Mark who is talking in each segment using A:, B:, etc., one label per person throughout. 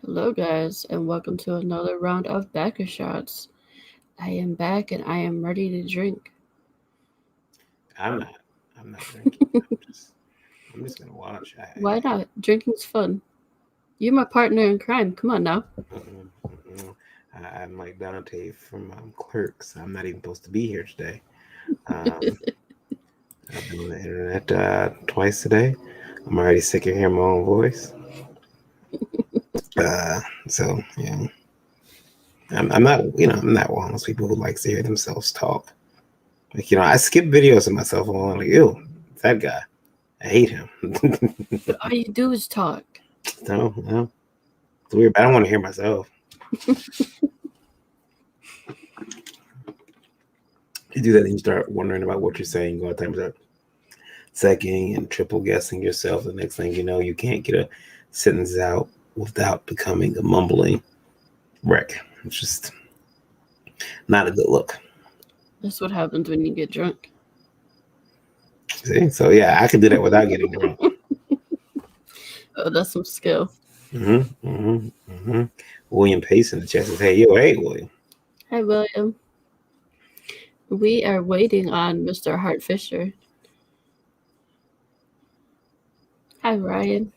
A: Hello, guys, and welcome to another round of Backer Shots. I am back and I am ready to drink.
B: I'm not. I'm not drinking. I'm just gonna watch.
A: Why not? Drinking's fun. You're my partner in crime. Come on now.
B: I'm like Dante from Clerks. I'm not even supposed to be here today. Um, I've been on the internet twice today. I'm already sick of hearing my own voice. So yeah, I'm not. I'm not one of those people who likes to hear themselves talk. Like I skip videos of myself on like, ew, that guy. I hate him.
A: But all you do is talk.
B: No, it's weird. But I don't want to hear myself. You do that, and you start wondering about what you're saying. All the time, start second and triple guessing yourself. The next thing you know, you can't get a sentence out without becoming a mumbling wreck. It's just not a good look.
A: That's what happens when you get drunk.
B: See? So yeah, I could do that without getting drunk.
A: Oh, that's some skill.
B: Mm-hmm, mm-hmm, mm-hmm. William Pace in the chat says, "Hey, yo, hey, William."
A: Hi, William. We are waiting on Mr. Hart Fisher. Hi, Ryan.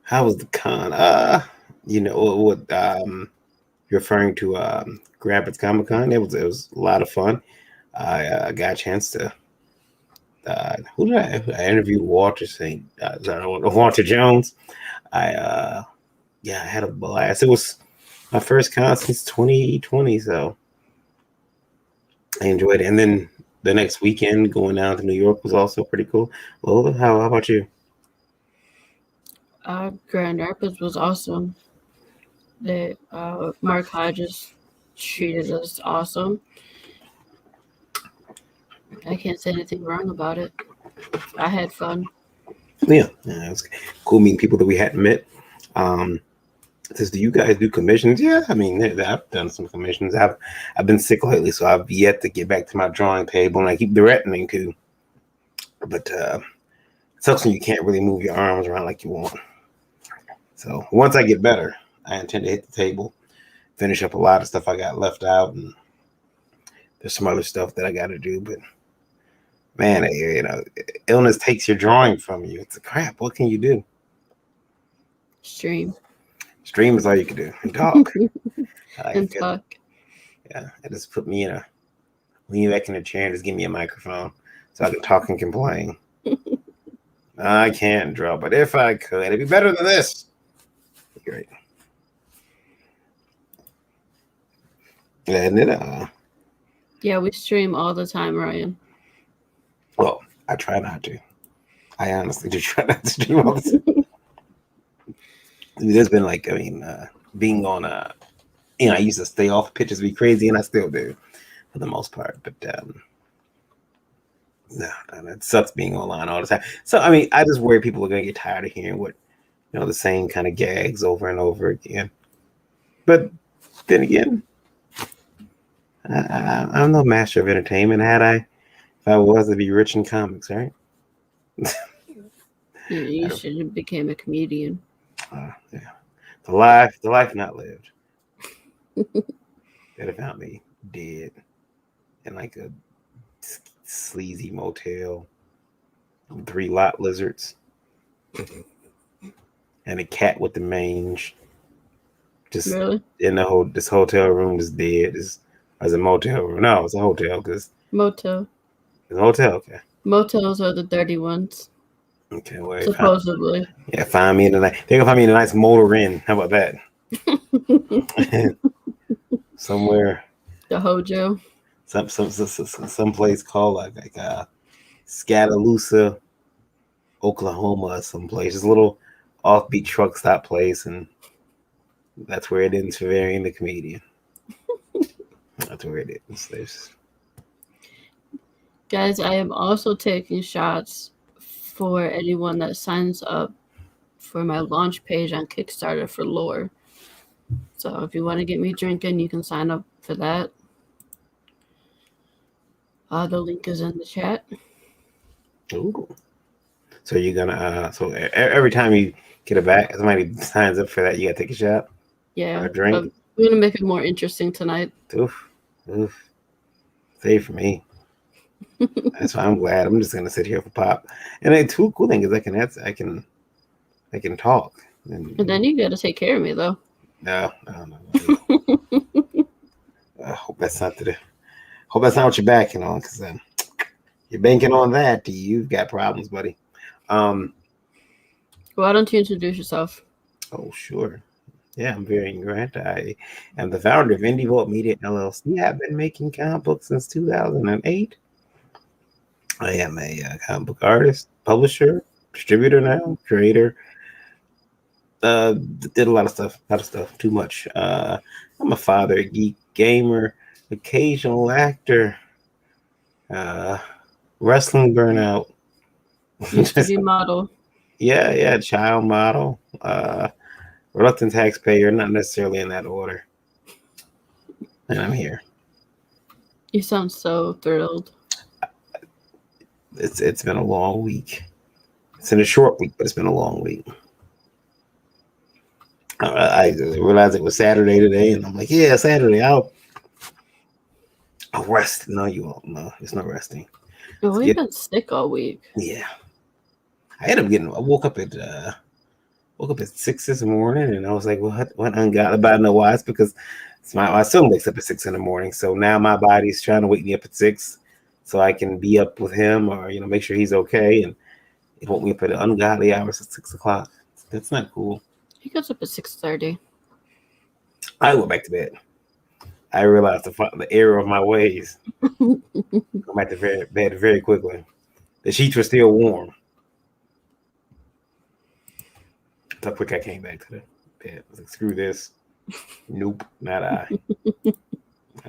B: How was the con? What you're referring to Grabbits Comic Con. It was a lot of fun. I got a chance to who did I interviewed Walter St. Walter Jones. I had a blast. It was my first con since 2020, so I enjoyed it. And then the next weekend going down to New York was also pretty cool. Well, how about you?
A: Grand Rapids was awesome. Mark Hodges treated us awesome. I can't say anything wrong about it. I had fun.
B: Yeah, it was cool meeting people that we hadn't met. Um, it says, do you guys do commissions? Yeah, I mean, I've done some commissions. I've been sick lately, so I've yet to get back to my drawing table, and I keep threatening to. But it sucks when you can't really move your arms around like you want. So once I get better, I intend to hit the table, finish up a lot of stuff I got left out, and there's some other stuff that I got to do. But man, illness takes your drawing from you. It's a crap. What can you do?
A: Stream.
B: Stream is all you can do. And talk.
A: And talk.
B: Yeah, it just put me lean back in the chair and just give me a microphone so I can talk and complain. I can't draw, but if I could, it'd be better than this. Great. And it
A: Yeah, we stream all the time, Ryan.
B: well, I try not to. I honestly do try not to stream all the time. There's been being on I used to stay off pitches be crazy, and I still do for the most part. But no, it sucks being online all the time. So I mean, I just worry people are gonna get tired of hearing what the same kind of gags over and over again. But then again, I'm no master of entertainment. If I was, I'd be rich in comics, right?
A: You should have became a comedian.
B: Yeah. The life not lived. They'd have found me dead in like a sleazy motel, 3 lot lizards, and a cat with the mange. Just
A: Really?
B: in this hotel room is dead. As a motel room. No, it's a hotel because
A: Motel.
B: it's a hotel. Okay.
A: Motels are the dirty ones.
B: Okay. Well,
A: Supposedly.
B: find me in the night. They're gonna find me in a nice motor inn. How about that? Somewhere.
A: The Hojo.
B: Some place called like Scattaloosa, Oklahoma, or someplace. Just a little offbeat truck stop place, and that's where it ends for Varian the comedian. That's where it is.
A: Guys, I am also taking shots for anyone that signs up for my launch page on Kickstarter for lore. So if you want to get me drinking, you can sign up for that. The link is in the chat.
B: Ooh. So you're gonna every time you get a back, somebody signs up for that, you gotta take a shot or
A: Yeah,
B: a drink.
A: but we're gonna make it more interesting tonight.
B: Oof, oof. Save for me. That's why I'm glad. I'm just gonna sit here for pop. And the two cool thing is I can talk.
A: And then you gotta take care of me though.
B: No, no. I hope that's not what you're backing on, because you're banking on that. You've got problems, buddy.
A: Why don't you introduce yourself?
B: Oh, sure. Yeah, I'm Varian Grant. I am the founder of Indie Vault Media LLC. I've been making comic books since 2008. I am a comic book artist, publisher, distributor now, creator. Did a lot of stuff, too much. I'm a father, a geek, gamer, occasional actor, wrestling burnout.
A: Used to be model.
B: Yeah, child model, reluctant taxpayer, not necessarily in that order. And I'm here.
A: You sound so thrilled.
B: It's been a long week. It's been a short week, but it's been a long week. I realized it was Saturday today, and I'm like, yeah, Saturday. I'll rest. No, you won't. No, it's not resting.
A: Oh, we've been sick all week.
B: Yeah, I woke up at 6 this morning, and I was like, what ungodly? But I know why. It's because my son wakes up at 6 in the morning, so now my body's trying to wake me up at 6, so I can be up with him, or make sure he's okay, and it woke me up at ungodly hours at 6 o'clock. That's not cool.
A: He goes up at 6:30.
B: I went back to bed. I realized the error of my ways. Go back to bed very quickly. The sheets were still warm. That's how quick I came back to the bed. I was like, screw this. Nope, not I.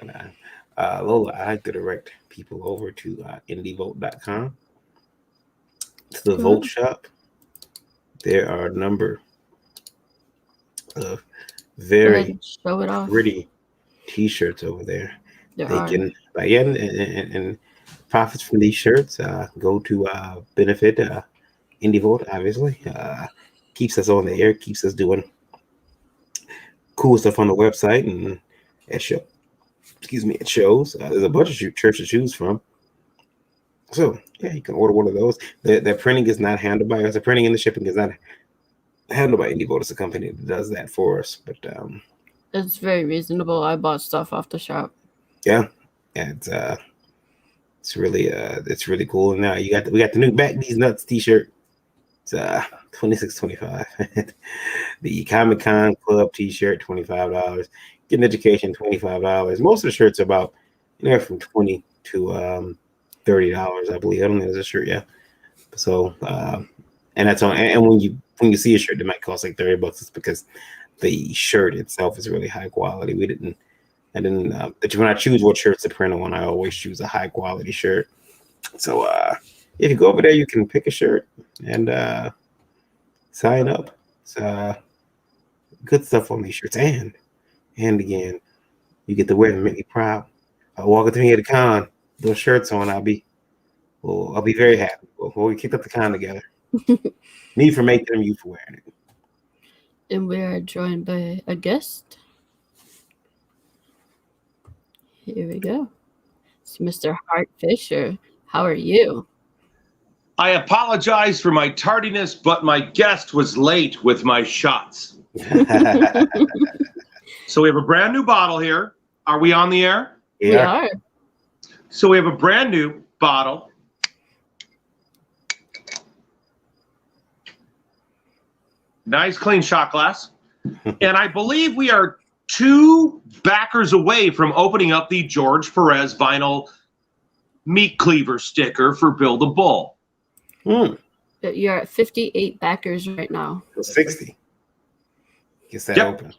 B: Not I. Lola, I like to direct people over to indievolt.com. To the Volt Shop. There are a number of very pretty t-shirts over there. Can buy and profits from these shirts go to benefit Indie Vault, obviously. Keeps us on the air, keeps us doing cool stuff on the website and at shows. There's a bunch of shirts to choose from. So yeah, you can order one of those. The printing is not handled by us. The printing and the shipping is not handled by Indie Vault. It's a company that does that for us. But
A: it's very reasonable. I bought stuff off the shop.
B: Yeah, it's really cool. And now we got the new Back These Nuts t-shirt. It's $26.25. The Comic Con Club t-shirt, $25. Get an Education, $25. Most of the shirts are about from $20 to $30, I believe. I don't think there's a shirt yet. So and that's on. And when you see a shirt that might cost like $30, it's because the shirt itself is really high quality. When I choose what shirts to print on, I always choose a high quality shirt. So if you go over there, you can pick a shirt and sign up. It's good stuff on these shirts, and again, you get to wear them, make me proud. Walking through here at the con, those shirts on, I'll be very happy. We kicked up the con together. Me for making them, you for wearing it.
A: And we are joined by a guest. Here we go. It's Mr. Hart Fisher. How are you?
C: I apologize for my tardiness, but my guest was late with my shots. So we have a brand new bottle here. Are we on the air?
A: Yeah. We are.
C: So we have a brand new bottle. Nice clean shot glass. And I believe we are 2 backers away from opening up the George Perez vinyl meat cleaver sticker for Bill the Bull.
A: You're at 58 backers right now.
B: 60. Gets that open.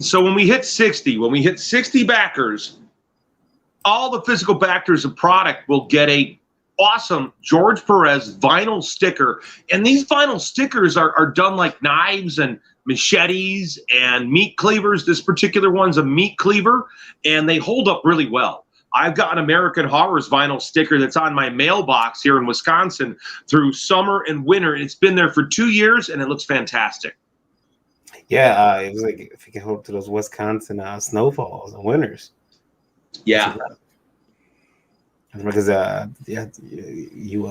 C: So when we hit 60 backers, all the physical backers of product will get a awesome George Perez vinyl sticker. And these vinyl stickers are done like knives and machetes and meat cleavers. This particular one's a meat cleaver, and they hold up really well. I've got an American Horror's vinyl sticker that's on my mailbox here in Wisconsin through summer and winter. It's been there for 2 years, and it looks fantastic.
B: Yeah, it was like if you can hold up to those Wisconsin snowfalls and winters.
C: Yeah.
B: Because yeah, you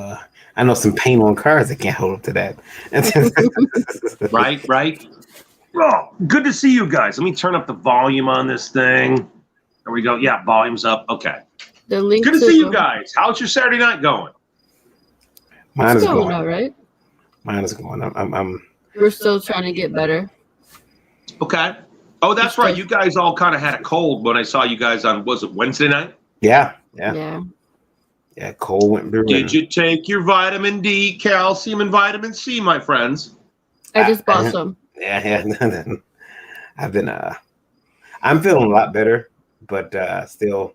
B: I know some paint on cars that can't hold up to that.
C: Right. Oh, good to see you guys. Let me turn up the volume on this thing. There we go. Yeah, volume's up. Okay.
A: The link
C: Good to see you guys. How's your Saturday night going?
B: Mine is
A: going
B: going
A: all right.
B: Mine is going.
A: We're still trying to get better.
C: Okay. Oh, that's right. You guys all kind of had a cold when I saw you guys on, was it Wednesday night?
B: Yeah. Cold went through.
C: Did you take your vitamin D, calcium, and vitamin C, my friends?
A: I just bought some.
B: Yeah. I've been I'm feeling a lot better, but still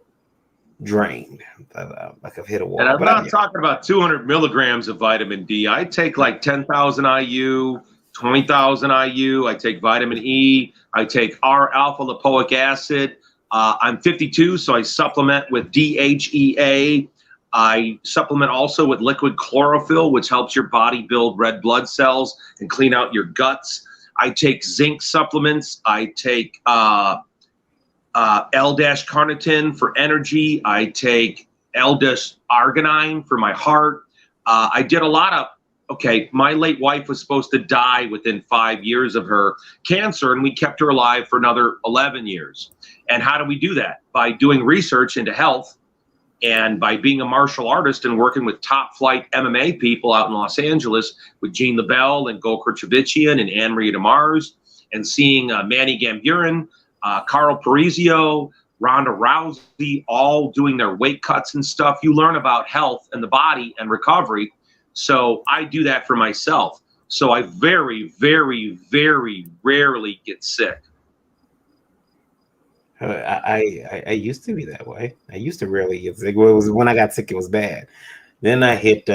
B: drained. Like I've hit a wall.
C: And I'm not talking about 200 milligrams of vitamin D. I take like 10,000 IU, 20,000 IU. I take vitamin E. I take R-alpha lipoic acid. I'm 52, so I supplement with DHEA. I supplement also with liquid chlorophyll, which helps your body build red blood cells and clean out your guts. I take zinc supplements. I take L-carnitine for energy. I take L-arginine for my heart. I did a lot of, my late wife was supposed to die within 5 years of her cancer, and we kept her alive for another 11 years. And how do we do that? By doing research into health and by being a martial artist and working with top flight MMA people out in Los Angeles with Gene LaBelle and Gokor Chivichian and Anne-Marie DeMars, and seeing Manny Gamburin, Carl Parisio, Ronda Rousey, all doing their weight cuts and stuff. You learn about health and the body and recovery. So I do that for myself. So I very, very, very rarely get sick.
B: I used to be that way. I used to rarely get sick. Well, it was when I got sick, it was bad. Then I hit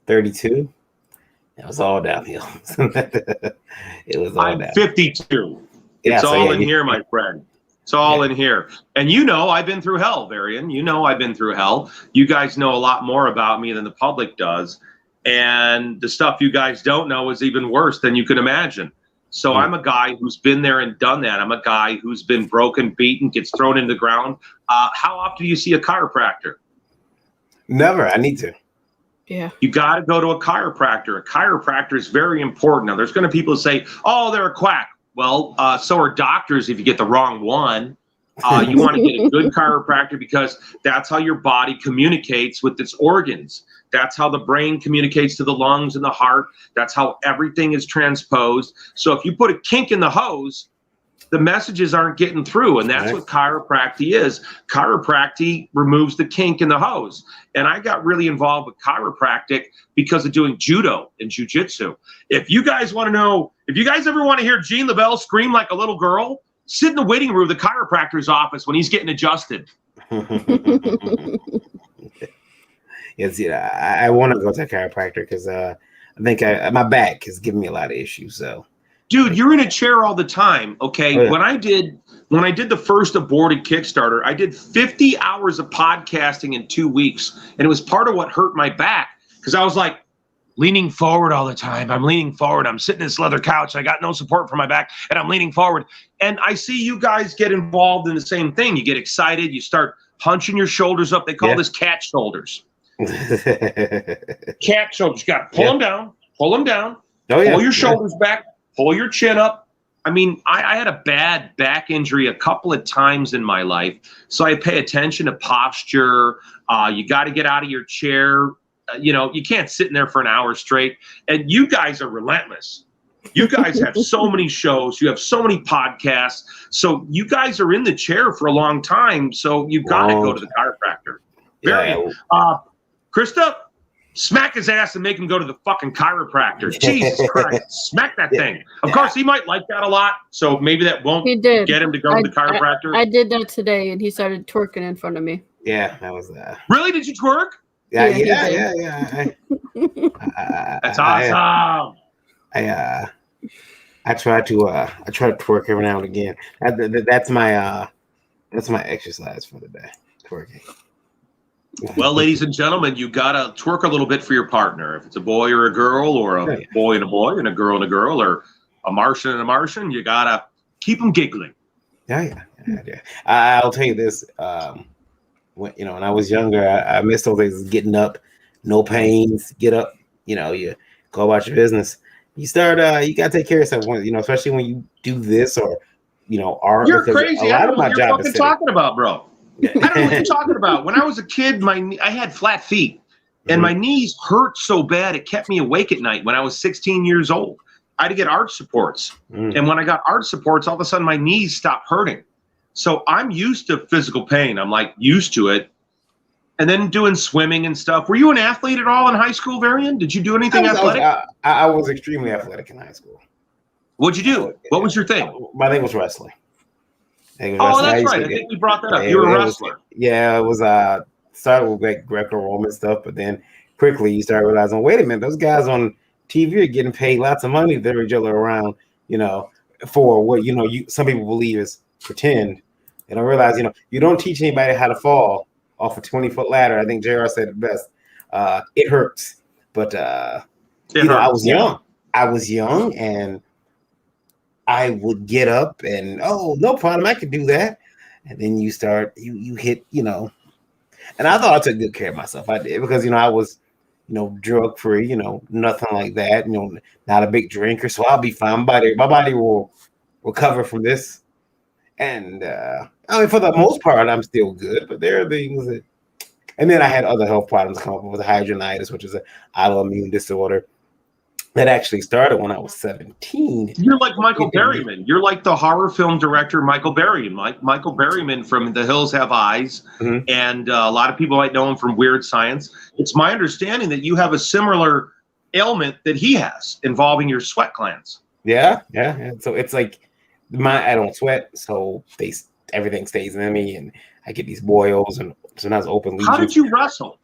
B: 32. It was all downhill. It was all
C: I'm
B: downhill.
C: 52. It's all in here, my friend. It's all in here. And I've been through hell, Varian. I've been through hell. You guys know a lot more about me than the public does. And the stuff you guys don't know is even worse than you can imagine. So I'm a guy who's been there and done that. I'm a guy who's been broken, beaten, gets thrown into the ground. How often do you see a chiropractor?
B: Never. I need to.
A: Yeah.
C: You got to go to a chiropractor. A chiropractor is very important. Now, there's going to be people who say, oh, they're a quack. Well, so are doctors if you get the wrong one. You want to get a good chiropractor because that's how your body communicates with its organs. That's how the brain communicates to the lungs and the heart. That's how everything is transposed. So if you put a kink in the hose, the messages aren't getting through. And that's what chiropractic is. Chiropractic removes the kink in the hose. And I got really involved with chiropractic because of doing judo and jujitsu. If you guys want to know, if you guys ever want to hear Gene LaBelle scream like a little girl, sit in the waiting room of the chiropractor's office when he's getting adjusted.
B: Yes, I want to go to a chiropractor because I think my back is giving me a lot of issues. So,
C: dude, you're in a chair all the time. Okay, when I did the first aborted Kickstarter, I did 50 hours of podcasting in 2 weeks, and it was part of what hurt my back because I was like leaning forward all the time. I'm leaning forward. I'm sitting in this leather couch. I got no support for my back, and I'm leaning forward. And I see you guys get involved in the same thing. You get excited. You start hunching your shoulders up. They call this cat shoulders. Cat shoulders. You got to pull them down. Pull them down. Pull your shoulders back. Pull your chin up. I mean, I had a bad back injury a couple of times in my life, so I pay attention to posture. You got to get out of your chair. You can't sit in there for an hour straight. And you guys are relentless. You guys have so many shows. You have so many podcasts. So you guys are in the chair for a long time. So you've got to go to the chiropractor. Krista, smack his ass and make him go to the fucking chiropractor. Jesus Christ. Smack that thing. Of course, he might like that a lot. So maybe that won't get him to go to the chiropractor.
A: I did that today, and he started twerking in front of me.
B: Yeah, that was
C: Really? Did you twerk?
B: Yeah.
C: That's awesome.
B: I try to twerk every now and again. That's my exercise for the day. Twerking.
C: Well, ladies and gentlemen, you gotta twerk a little bit for your partner. If it's a boy or a girl, or a boy and a boy, and a girl, or a Martian and a Martian, you gotta keep them giggling.
B: Yeah. I'll tell you this. When I was younger, I missed those days of getting up, no pains, get up. You go about your business. You start. You gotta take care of yourself. Especially when you do this or art.
C: You're
B: because
C: crazy.
B: A
C: I
B: lot
C: don't
B: of
C: know
B: my
C: what you're
B: job
C: fucking
B: is
C: talking about, bro. I don't know what you're talking about. When I was a kid, I had flat feet, and my knees hurt so bad it kept me awake at night. When I was 16 years old, I had to get arch supports, and when I got arch supports, all of a sudden my knees stopped hurting. So I'm used to physical pain. I'm like used to it. And then doing swimming and stuff. Were you an athlete at all in high school, Varian? Did you do anything athletic?
B: I was extremely athletic in high school.
C: What'd you do? What was your thing?
B: My thing was wrestling.
C: Oh, that's right. I think we brought that up. You were a wrestler.
B: It was started with like Greco-Roman stuff, but then quickly you start realizing, wait a minute, those guys on TV are getting paid lots of money to throw each other around, for what some people believe is pretend. And I realize, you don't teach anybody how to fall off a 20-foot ladder. I think JR said it best. It hurts, but I was young. I was young, and I would get up and no problem, I could do that. And then you start, you hit, and I thought I took good care of myself. I did because I was, drug free, nothing like that. Not a big drinker, so I'll be fine. My body will recover from this. And for the most part, I'm still good. But there are things that, and then I had other health problems come up with hydronitis, which is an autoimmune disorder that actually started when I was 17.
C: You're like Michael Berryman. You're like the horror film director Michael Berryman. Michael Berryman from The Hills Have Eyes, and a lot of people might know him from Weird Science. It's my understanding that you have a similar ailment that he has involving your sweat glands.
B: Yeah. So it's like I don't sweat, so everything stays in me, and I get these boils and sometimes open lesions.
C: How did you wrestle?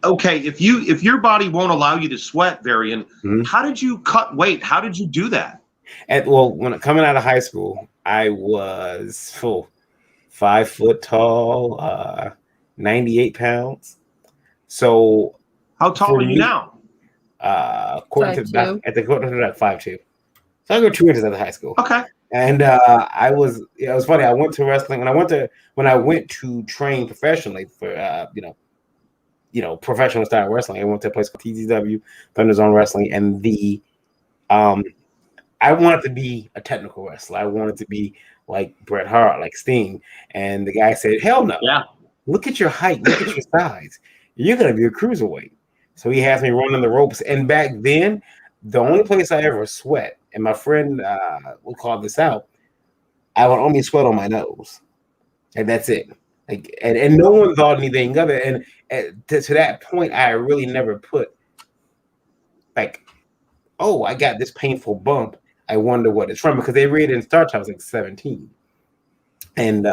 C: Okay, if your body won't allow you to sweat, Varian, how did you cut weight? How did you do that?
B: When coming out of high school, I was 5 foot tall, 98 pounds. So
C: how tall are you now?
B: According to that, 5'2". So I go 2 inches out of high school.
C: Okay.
B: And it was funny. I went to wrestling when I went to train professionally for professional style wrestling. I went to a place called TZW, Thunder Zone Wrestling, and I wanted to be a technical wrestler. I wanted to be like Bret Hart, like Sting. And the guy said, "Hell no!
C: Yeah.
B: Look at your height. Look at your size. You're gonna be a cruiserweight." So he has me running the ropes. And back then, the only place I ever sweat, and my friend will call this out, I would only sweat on my nose, and that's it. Like, and no one thought anything of it. And to that point, I really never put like, oh, I got this painful bump. I wonder what it's from, because they rated in Star Trek I was like 17, and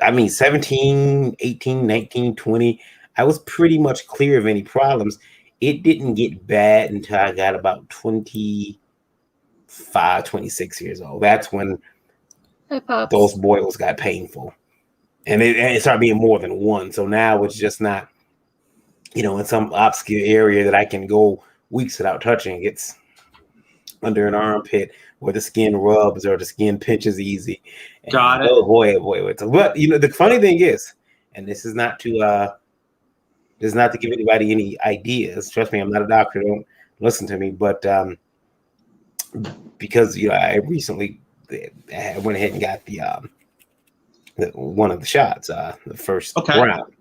B: 17, 18, 19, 20. I was pretty much clear of any problems. It didn't get bad until I got about 25, 26 years old. That's when those boils got painful. And it started being more than one. So now it's just not, in some obscure area that I can go weeks without touching. It's under an armpit where the skin rubs or the skin pinches easy. And,
C: got it.
B: Oh boy. But the funny thing is, and this is not to give anybody any ideas. Trust me, I'm not a doctor. Don't listen to me. But because I recently went ahead and got one of the shots, the first round.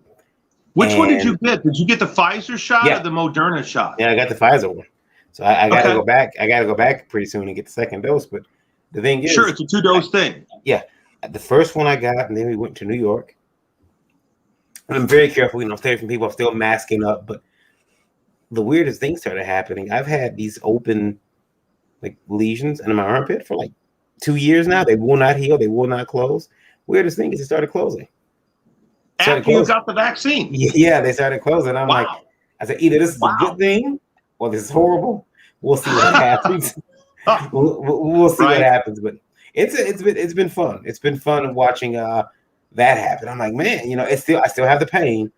C: Which one did you get? Did you get the Pfizer shot or the Moderna shot?
B: Yeah, I got the Pfizer one. So I got to go back. I got to go back pretty soon and get the second dose. But the thing is,
C: sure, it's a 2-dose thing.
B: Yeah, the first one I got, and then we went to New York. I'm very careful, stay from people. I'm still masking up, but the weirdest things started happening. I've had these open lesions in my armpit for 2 years now. They will not heal. They will not close. Weirdest thing is it started closing.
C: After you got the vaccine?
B: Yeah, they started closing. I'm like, I said, either this is a good thing or this is horrible. We'll see what happens. We'll see what happens. But it's been fun. It's been fun watching that happened. I'm like, man, I still have the pain,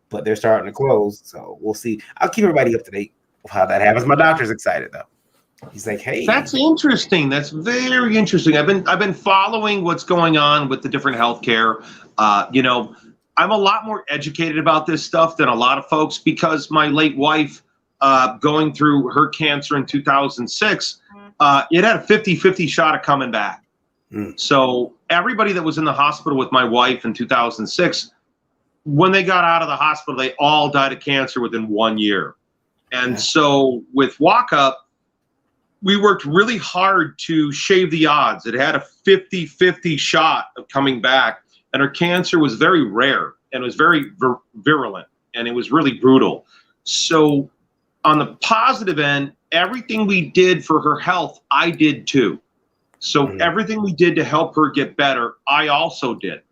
B: but they're starting to close. So we'll see. I'll keep everybody up to date with how that happens. My doctor's excited though. He's like, hey,
C: That's interesting. That's very interesting. I've been following what's going on with the different healthcare. I'm a lot more educated about this stuff than a lot of folks because my late wife, going through her cancer in 2006, it had a 50-50 shot of coming back. So everybody that was in the hospital with my wife in 2006, when they got out of the hospital, they all died of cancer within 1 year. And so with Walk Up, we worked really hard to shave the odds. It had a 50-50 shot of coming back, and her cancer was very rare and it was very virulent, and it was really brutal. So on the positive end, everything we did for her health, I did too. So everything we did to help her get better, I also did.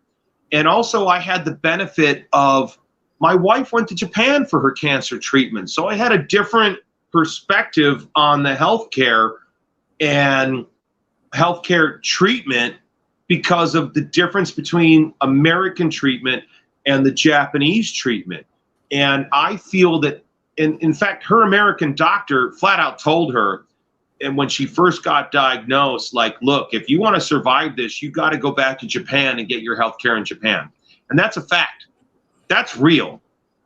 C: And also I had the benefit of my wife went to Japan for her cancer treatment. So I had a different perspective on the healthcare and healthcare treatment because of the difference between American treatment and the Japanese treatment. And I feel that, in fact, her American doctor flat out told her, and when she first got diagnosed, like, look, if you want to survive this, you got to go back to Japan and get your healthcare in Japan. And that's a fact. That's real.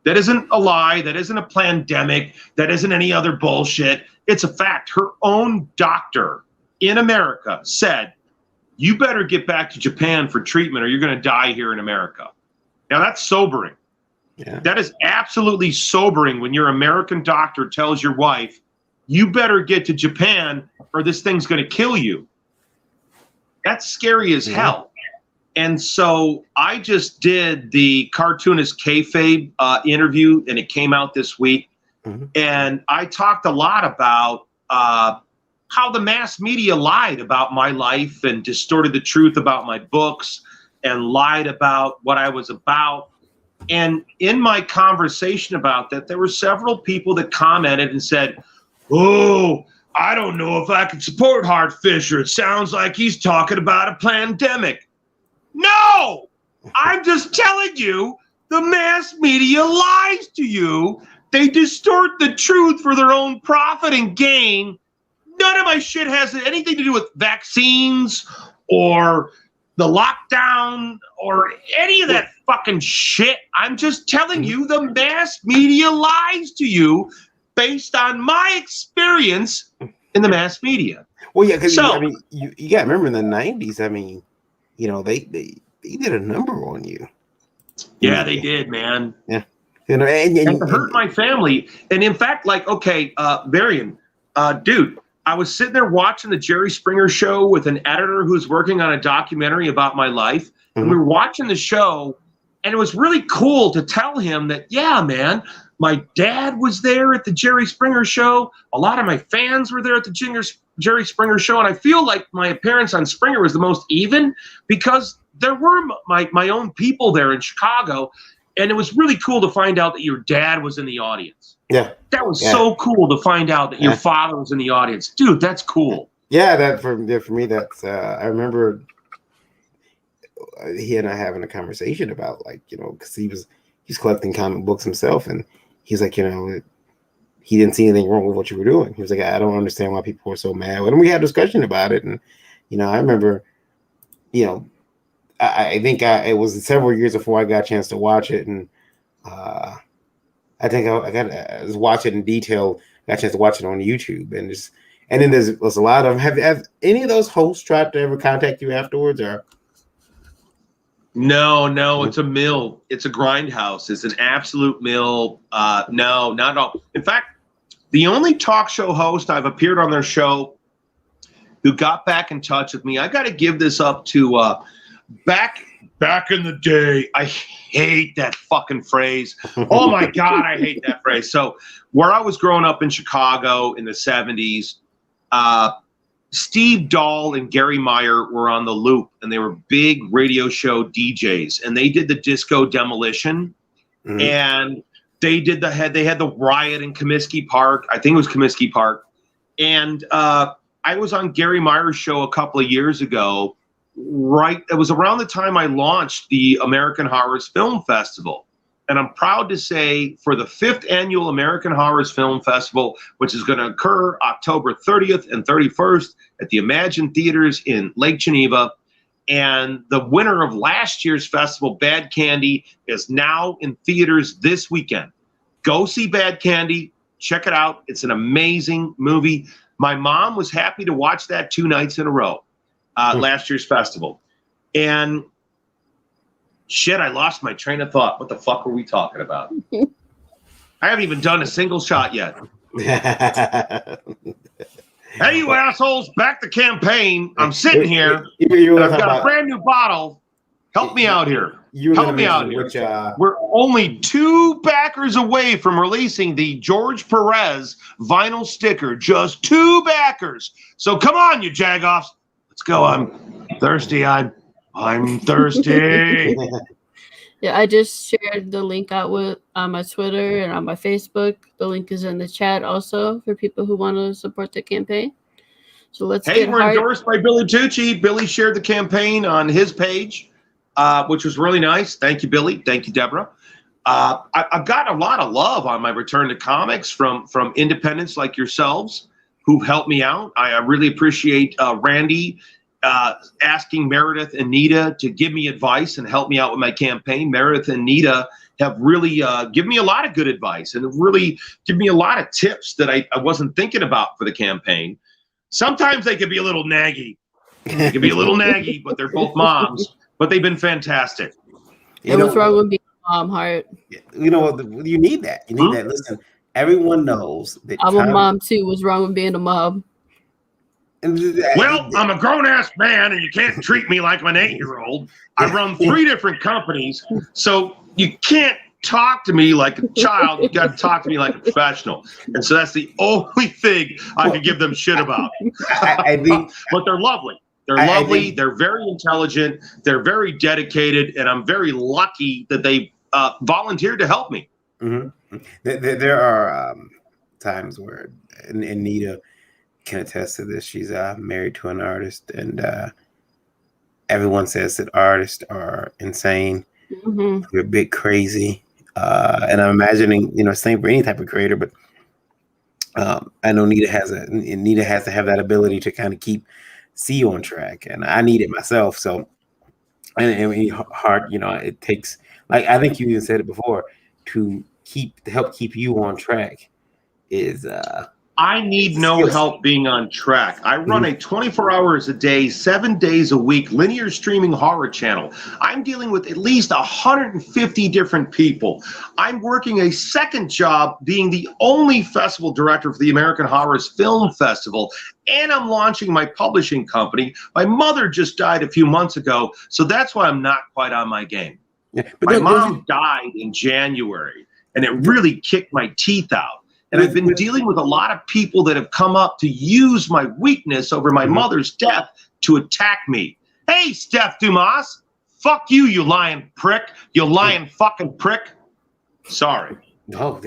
C: That isn't a lie. That isn't a pandemic. That isn't any other bullshit. It's a fact. Her own doctor in America said, you better get back to Japan for treatment or you're going to die here in America. Now, that's sobering.
B: Yeah.
C: That is absolutely sobering when your American doctor tells your wife, you better get to Japan or this thing's going to kill you. That's scary as hell. And so I just did the cartoonist kayfabe interview, and it came out this week. And I talked a lot about how the mass media lied about my life and distorted the truth about my books and lied about what I was about. And in my conversation about that, there were several people that commented and said, oh, I don't know if I can support Hart Fisher. It sounds like he's talking about a pandemic. No, I'm just telling you, the mass media lies to you. They distort the truth for their own profit and gain. None of my shit has anything to do with vaccines or the lockdown or any of that fucking shit. I'm just telling you, the mass media lies to you based on my experience in the mass media.
B: Well, yeah, because you got to remember in the 90s, they did a number on you.
C: Yeah, they did, man.
B: Yeah.
C: And it hurt my family. And in fact, Varian, dude, I was sitting there watching the Jerry Springer show with an editor who's working on a documentary about my life. And we were watching the show, and it was really cool to tell him that, yeah, man, my dad was there at the Jerry Springer show. A lot of my fans were there at the Jerry Springer show. And I feel like my appearance on Springer was the most even because there were my own people there in Chicago. And it was really cool to find out that your dad was in the audience.
B: Yeah.
C: That was so cool to find out that your father was in the audience. Dude, that's cool.
B: Yeah, that for me, that's I remember he and I having a conversation about, because he's collecting comic books himself, and he's like, he didn't see anything wrong with what you were doing. He was like, I don't understand why people are so mad. And we had a discussion about it, and I remember, I think it was several years before I got a chance to watch it, and I think I was watching it in detail. Got a chance to watch it on YouTube, and then there's a lot of have any of those hosts tried to ever contact you afterwards, or?
C: No, it's a mill. It's a grindhouse. It's an absolute mill. No, not at all. In fact, the only talk show host I've appeared on their show who got back in touch with me, I got to give this up to back in the day. I hate that fucking phrase. Oh my God, I hate that phrase. So where I was growing up in Chicago in the 70s, Steve Dahl and Gary Meyer were on the Loop, and they were big radio show DJs, and they did the Disco Demolition, and they had the riot in Comiskey Park. I think it was Comiskey Park. And I was on Gary Meyer's show a couple of years ago, it was around the time I launched the American Horrors Film Festival. And I'm proud to say for the 5th annual American Horrors Film Festival, which is going to occur October 30th and 31st at the Imagine Theaters in Lake Geneva. And the winner of last year's festival, Bad Candy, is now in theaters this weekend. Go see Bad Candy. Check it out. It's an amazing movie. My mom was happy to watch that 2 nights in a row, last year's festival. And shit, I lost my train of thought. What the fuck were we talking about? I haven't even done a single shot yet. Hey, you assholes, back the campaign. I'm sitting here, and I've got a brand new bottle. Help me out here. Help me out here. We're only 2 backers away from releasing the George Perez vinyl sticker. Just 2 backers. So come on, you jagoffs. Let's go. I'm thirsty. I'm thirsty.
A: Yeah, I just shared the link out on my Twitter and on my Facebook. The link is in the chat also for people who want to support the campaign. So let's get
C: we're endorsed by Billy Tucci. Billy shared the campaign on his page, which was really nice. Thank you, Billy. Thank you, Deborah. I've got a lot of love on my return to comics from independents like yourselves who've helped me out. I really appreciate Randy asking Meredith and Nita to give me advice and help me out with my campaign. Meredith and Nita have really given me a lot of good advice and really given me a lot of tips that I wasn't thinking about for the campaign. Sometimes they can be a little naggy. They can be a little naggy, but they're both moms. But they've been fantastic.
A: What's wrong with being a mom, Hart?
B: You know what? You need that. You need that. Listen, everyone knows that
A: I'm a mom too. What's wrong with being a mom?
C: Well, I'm a grown-ass man, and you can't treat me like I'm an 8-year-old. I run 3 different companies, so you can't talk to me like a child. You got to talk to me like a professional. And so that's the only thing I can give them shit about.
B: I think,
C: but they're lovely. They're lovely. They're very intelligent. They're very dedicated, and I'm very lucky that they volunteered to help me.
B: Mm-hmm. There are times where Anita can attest to this. She's married to an artist, and everyone says that artists are insane.
A: Mm-hmm.
B: You're a bit crazy. And I'm imagining, same for any type of creator, but I know Nita has to have that ability to kind of see you on track, and I need it myself. So, and Hart, it takes, like, I think you even said it before, to help keep you on track is
C: I need no help being on track. I run a 24 hours a day, 7 days a week linear streaming horror channel. I'm dealing with at least 150 different people. I'm working a second job being the only festival director for the American Horrors Film Festival, and I'm launching my publishing company. My mother just died a few months ago, so that's why I'm not quite on my game.
B: Yeah,
C: my mom died in January, and it really kicked my teeth out. And I've been dealing with a lot of people that have come up to use my weakness over my mother's death to attack me. Hey, Steph Dumas, fuck you, you lying prick. You lying fucking prick. Sorry.
B: Oh,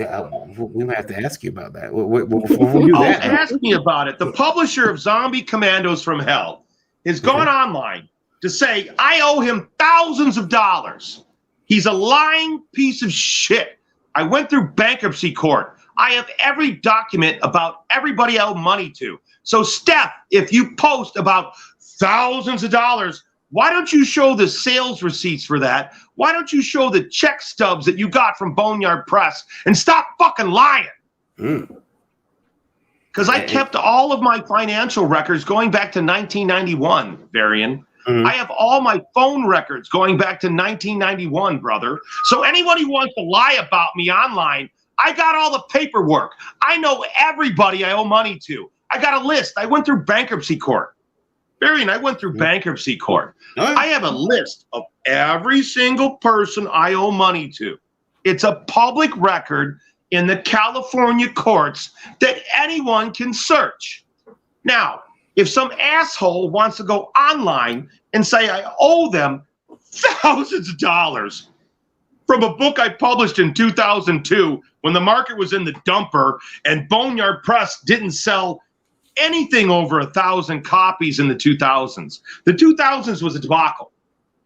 B: we might have to ask you about that. Before we do that,
C: ask me about it. The publisher of Zombie Commandos from Hell has gone online to say I owe him thousands of dollars. He's a lying piece of shit. I went through bankruptcy court. I have every document about everybody I owe money to. So, Steph, if you post about thousands of dollars, why don't you show the sales receipts for that? Why don't you show the check stubs that you got from Boneyard Press and stop fucking lying? Because I kept all of my financial records going back to 1991, Varian. I have all my phone records going back to 1991, brother. So anyone who wants to lie about me online, I got all the paperwork. I know everybody I owe money to. I got a list. I went through bankruptcy court. Varian, I went through bankruptcy court. I have a list of every single person I owe money to. It's a public record in the California courts that anyone can search. Now, if some asshole wants to go online and say I owe them thousands of dollars from a book I published in 2002 when the market was in the dumper and Boneyard Press didn't sell anything over 1,000 copies in the 2000s. The 2000s was a debacle.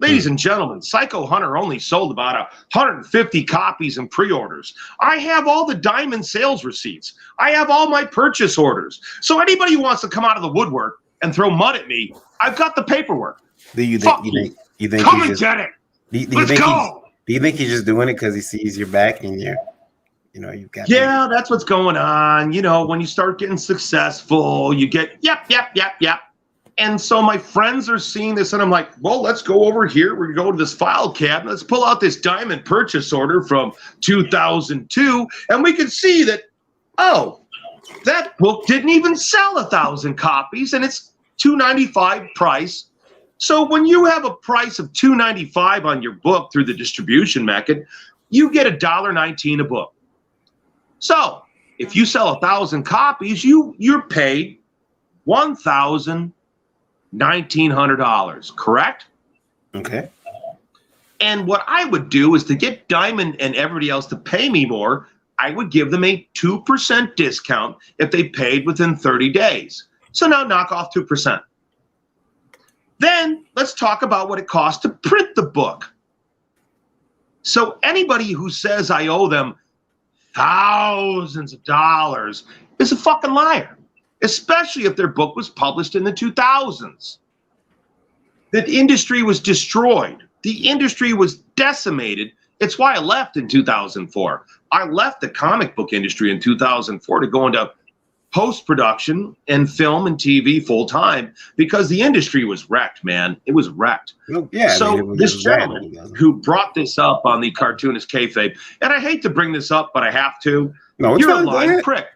C: Ladies and gentlemen, Psycho Hunter only sold about 150 copies in pre-orders. I have all the Diamond sales receipts. I have all my purchase orders. So anybody who wants to come out of the woodwork and throw mud at me, I've got the paperwork.
B: Do you
C: Fuck
B: think
C: come and get it. Let's go.
B: Do you think he's just doing it because he sees your back and you've got?
C: Yeah, that's what's going on. When you start getting successful, you get yep. And so my friends are seeing this, and I'm like, well, let's go over here. We're going to go to this file cabinet. Let's pull out this Diamond purchase order from 2002, and we can see that, oh, that book didn't even sell 1,000 copies, and it's $2.95 price. So when you have a price of $2.95 on your book through the distribution method, you get $1.19 a book. So if you sell 1,000 copies, you're paid $1,900, correct?
B: Okay.
C: And what I would do is to get Diamond and everybody else to pay me more, I would give them a 2% discount if they paid within 30 days. So now knock off 2%. Then let's talk about what it costs to print the book. So anybody who says I owe them thousands of dollars is a fucking liar, especially if their book was published in the 2000s. The industry was destroyed. The industry was decimated. It's why I left in 2004. I left the comic book industry in 2004 to go into post-production and film and TV full-time because the industry was wrecked, man. It was wrecked.
B: Well, yeah.
C: So this gentleman who brought this up on the Cartoonist Kayfabe, and I hate to bring this up, but I have to.
B: No,
C: you're a lying prick.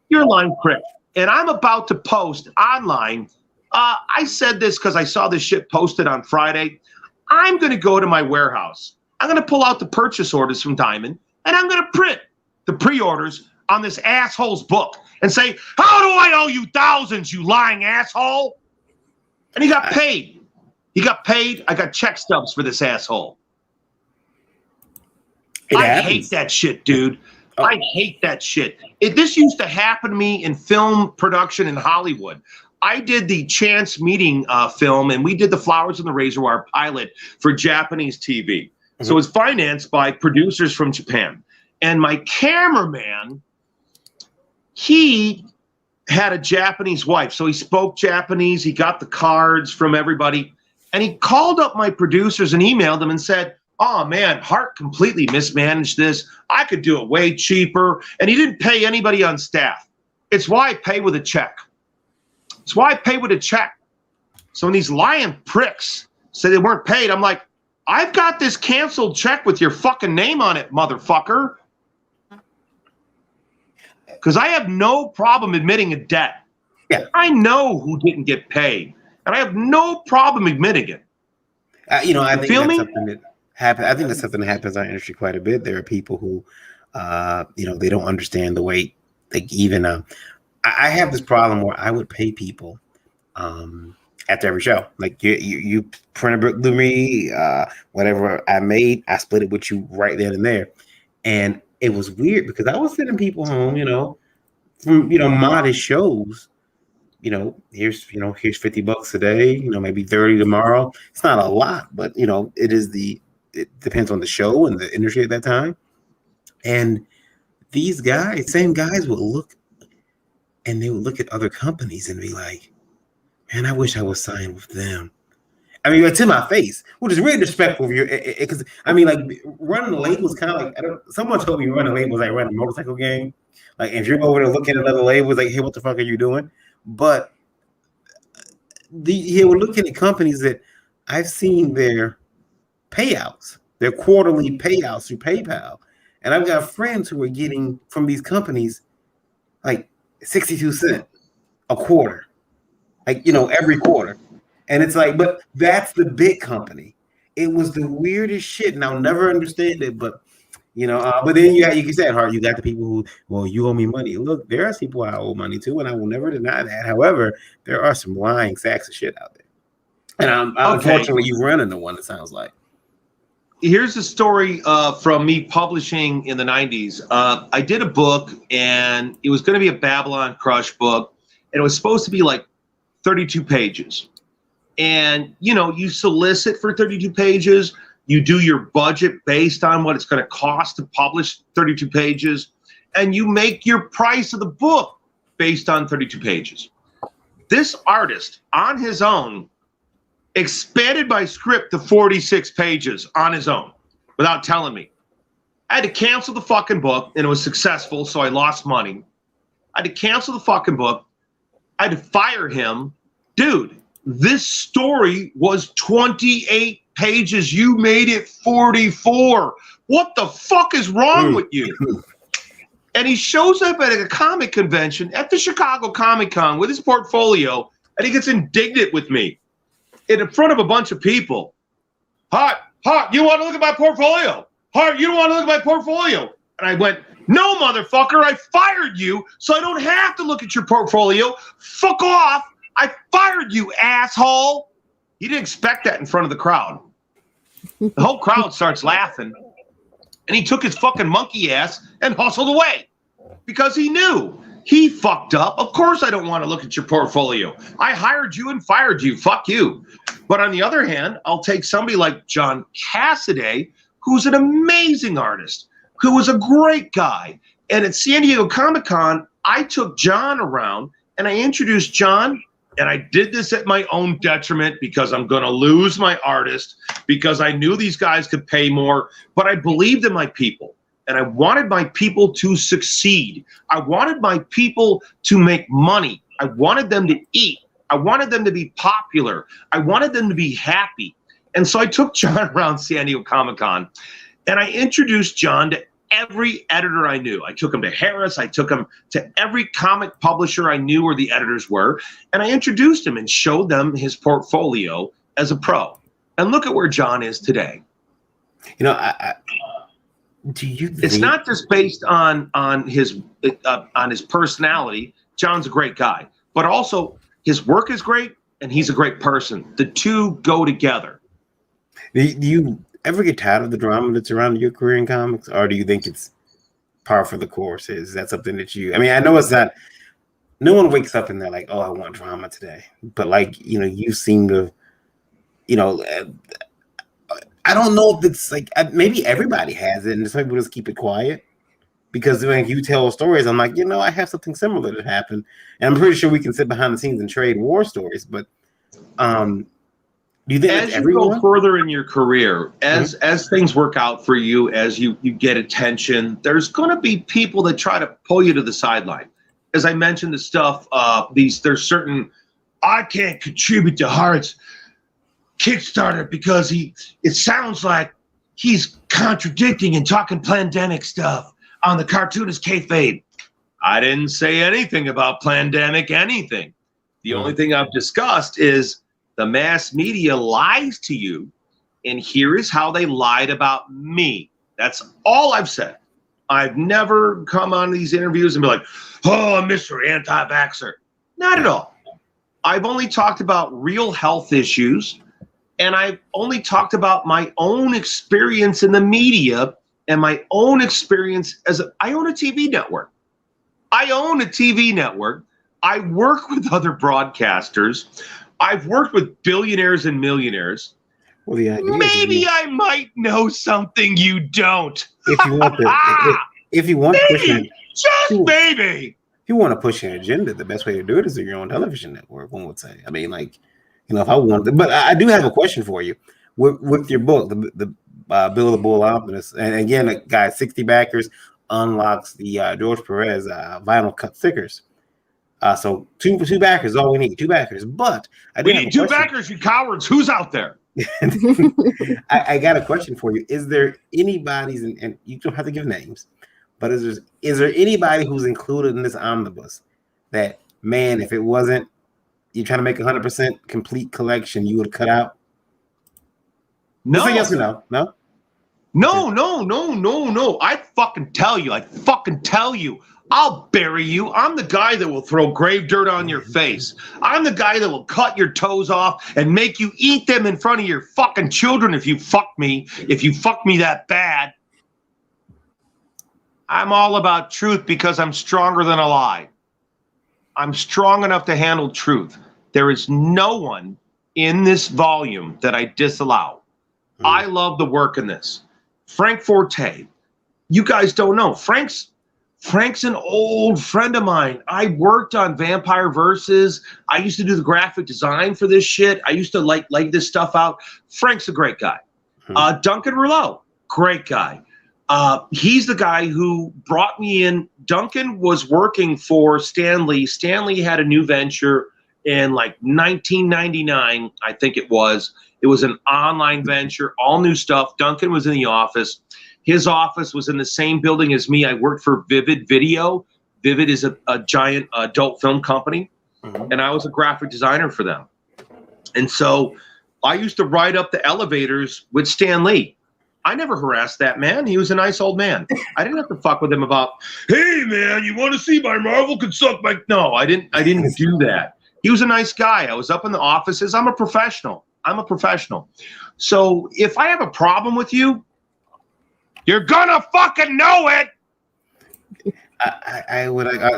C: You're a lying prick. And I'm about to post online. I said this because I saw this shit posted on Friday. I'm going to go to my warehouse. I'm going to pull out the purchase orders from Diamond, and I'm going to print the pre-orders on this asshole's book and say, how do I owe you thousands, you lying asshole? And he got paid. He got paid. I got check stubs for this asshole. I hate that shit, dude. Oh. I hate that shit. This used to happen to me in film production in Hollywood. I did the Chance Meeting film, and we did the Flowers and the Razor Wire pilot for Japanese TV. Mm-hmm. So it was financed by producers from Japan. And my cameraman, he had a Japanese wife. So he spoke Japanese. He got the cards from everybody. And he called up my producers and emailed them and said, oh, man, Hart completely mismanaged this. I could do it way cheaper. And he didn't pay anybody on staff. It's why I pay with a check. It's why I pay with a check. So when these lying pricks say they weren't paid, I'm like, I've got this canceled check with your fucking name on it, motherfucker. Because I have no problem admitting a debt. Yeah. I know who didn't get paid, and I have no problem admitting it.
B: I think that's something that happens. I think that's something that happens in our industry quite a bit. There are people who, they don't understand the way. Like even, I have this problem where I would pay people after every show. Like you print a book to me, whatever I made, I split it with you right then and there, and it was weird because I was sending people home, from modest shows. Here's $50 today, maybe 30 tomorrow. It's not a lot, but it depends on the show and the industry at that time. And these same guys would look, and they would look at other companies and be like, man, I wish I was signed with them. I mean, to my face, which is really disrespectful. Because running a label is kind of like, someone told me running a label is like running a motorcycle game. Like if you're over there looking at another label, it's like, hey, what the fuck are you doing? But we're looking at companies that I've seen their payouts, their quarterly payouts through PayPal, and I've got friends who are getting from these companies like 62 cents a quarter, every quarter. And it's like, but that's the big company. It was the weirdest shit, and I'll never understand it. But but then you said, Hart, you got the people who, well, you owe me money. Look, there are people I owe money to, and I will never deny that. However, there are some lying sacks of shit out there, and unfortunately, you run into one. It sounds like.
C: Here's a story from me publishing in the 90s. I did a book, and it was going to be a Babylon Crush book. and it was supposed to be like 32 pages. And, you know, you solicit for 32 pages. You do your budget based on what it's going to cost to publish 32 pages. And you make your price of the book based on 32 pages. This artist, on his own, expanded my script to 46 pages on his own without telling me. I had to cancel the fucking book, and it was successful, so I lost money. I had to cancel the fucking book. I had to fire him. Dude, this story was 28 pages. You made it 44. What the fuck is wrong with you? And he shows up at a comic convention at the Chicago Comic Con with his portfolio, and he gets indignant with me in front of a bunch of people. Hart, you want to look at my portfolio? Hart, you don't want to look at my portfolio? And I went, no, motherfucker, I fired you, so I don't have to look at your portfolio. Fuck off. I fired you, asshole. He didn't expect that in front of the crowd. The whole crowd starts laughing, and he took his fucking monkey ass and hustled away because he knew he fucked up. Of course I don't want to look at your portfolio. I hired you and fired you. Fuck you. But on the other hand, I'll take somebody like John Cassaday, who's an amazing artist, who was a great guy. And at San Diego Comic-Con, I took John around and I introduced John, and I did this at my own detriment because I'm going to lose my artist, because I knew these guys could pay more, but I believed in my people. And I wanted my people to succeed. I wanted my people to make money. I wanted them to eat. I wanted them to be popular. I wanted them to be happy. And so I took John around San Diego Comic-Con, and I introduced John to every editor I knew. I took him to Harris. I took him to every comic publisher I knew where the editors were. And I introduced him and showed them his portfolio as a pro. And look at where John is today.
B: You know, do you think
C: it's not just based on his personality. John's a great guy, but also his work is great and he's a great person. The two go together.
B: Do you ever get tired of the drama that's around your career in comics, or do you think it's par for the course? Is that something that you? I mean, I know it's not. No one wakes up and they're like, "Oh, I want drama today," but like, you know, you seem to, you know. I don't know if it's like, maybe everybody has it, and some people just keep it quiet because when you tell stories, I'm like, you know, I have something similar that happened, and I'm pretty sure we can sit behind the scenes and trade war stories. But do you think
C: as you go further in your career, as things work out for you, as you get attention, there's going to be people that try to pull you to the sideline. As I mentioned, the stuff, there's certain, I can't contribute to Hart's Kickstarter because it sounds like he's contradicting and talking pandemic stuff on the cartoonist kayfabe. I didn't say anything about pandemic anything. The only thing I've discussed is the mass media lies to you, and here is how they lied about me. That's all I've said. I've never come on these interviews and be like, oh, I'm Mr. Anti-Vaxxer. Not at all. I've only talked about real health issues, and I've only talked about my own experience in the media and my own experience I own a TV network. I work with other broadcasters. I've worked with billionaires and millionaires.
B: Well, the idea
C: maybe I might know something you don't.
B: If you want to, if you want
C: maybe, maybe.
B: If you want to push an agenda, the best way to do it is through your own television network, one would say. I mean, like, you know, if I wanted, but I do have a question for you. With your book, the Bill the Bull Optimist, and again, guys, 60 backers unlocks the George Perez vinyl cut stickers. So two backers, all we need, 2 backers. But
C: we need 2 backers, you cowards. Who's out there?
B: I got a question for you. Is there anybody's, and you don't have to give names, but is there anybody who's included in this omnibus that, man, if it wasn't, you're trying to make 100% complete collection, you would cut out?
C: No.
B: Just say yes or no. No?
C: No. I fucking tell you. I'll bury you. I'm the guy that will throw grave dirt on your face. I'm the guy that will cut your toes off and make you eat them in front of your fucking children if you fuck me that bad. I'm all about truth because I'm stronger than a lie. I'm strong enough to handle truth. There is no one in this volume that I disallow. I love the work in this. Frank Forte. You guys don't know. Frank's an old friend of mine. I worked on Vampire Versus. I used to do the graphic design for this shit. I used to like this stuff out. Frank's a great guy. Duncan Rouleau, great guy. He's the guy who brought me in. Duncan was working for Stan Lee. Stan Lee had a new venture in like 1999, I think it was. It was an online venture, all new stuff. Duncan was in the office. His office was in the same building as me. I worked for Vivid Video. Vivid is a giant adult film company, and I was a graphic designer for them. And so I used to ride up the elevators with Stan Lee. I never harassed that man. He was a nice old man. I didn't have to fuck with him about, hey man, you want to see my Marvel can suck my... No, I didn't do that. He was a nice guy. I was up in the offices. I'm a professional. So if I have a problem with you, you're gonna fucking know it.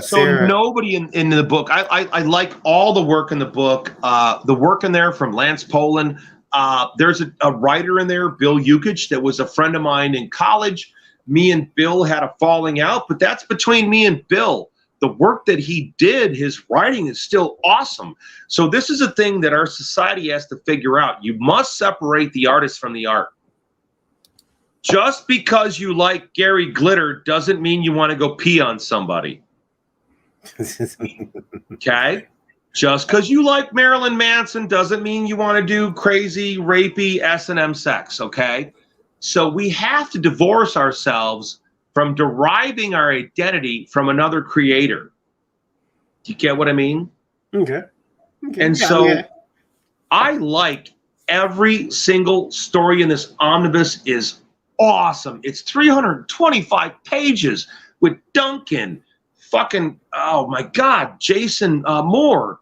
C: So nobody in the book. I like all the work in the book. The work in there from Lance Poland. There's a writer in there, Bill Yukich, that was a friend of mine in college. Me and Bill had a falling out, but that's between me and Bill. The work that he did, his writing is still awesome. So this is a thing that our society has to figure out. You must separate the artist from the art. Just because you like Gary Glitter doesn't mean you want to go pee on somebody. Okay? Just because you like Marilyn Manson doesn't mean you want to do crazy, rapey S&M sex, okay? So we have to divorce ourselves from deriving our identity from another creator. Do you get what I mean?
B: Okay.
C: And so I like every single story in this omnibus is awesome. It's 325 pages with Duncan, fucking, oh my God, Jason Moore,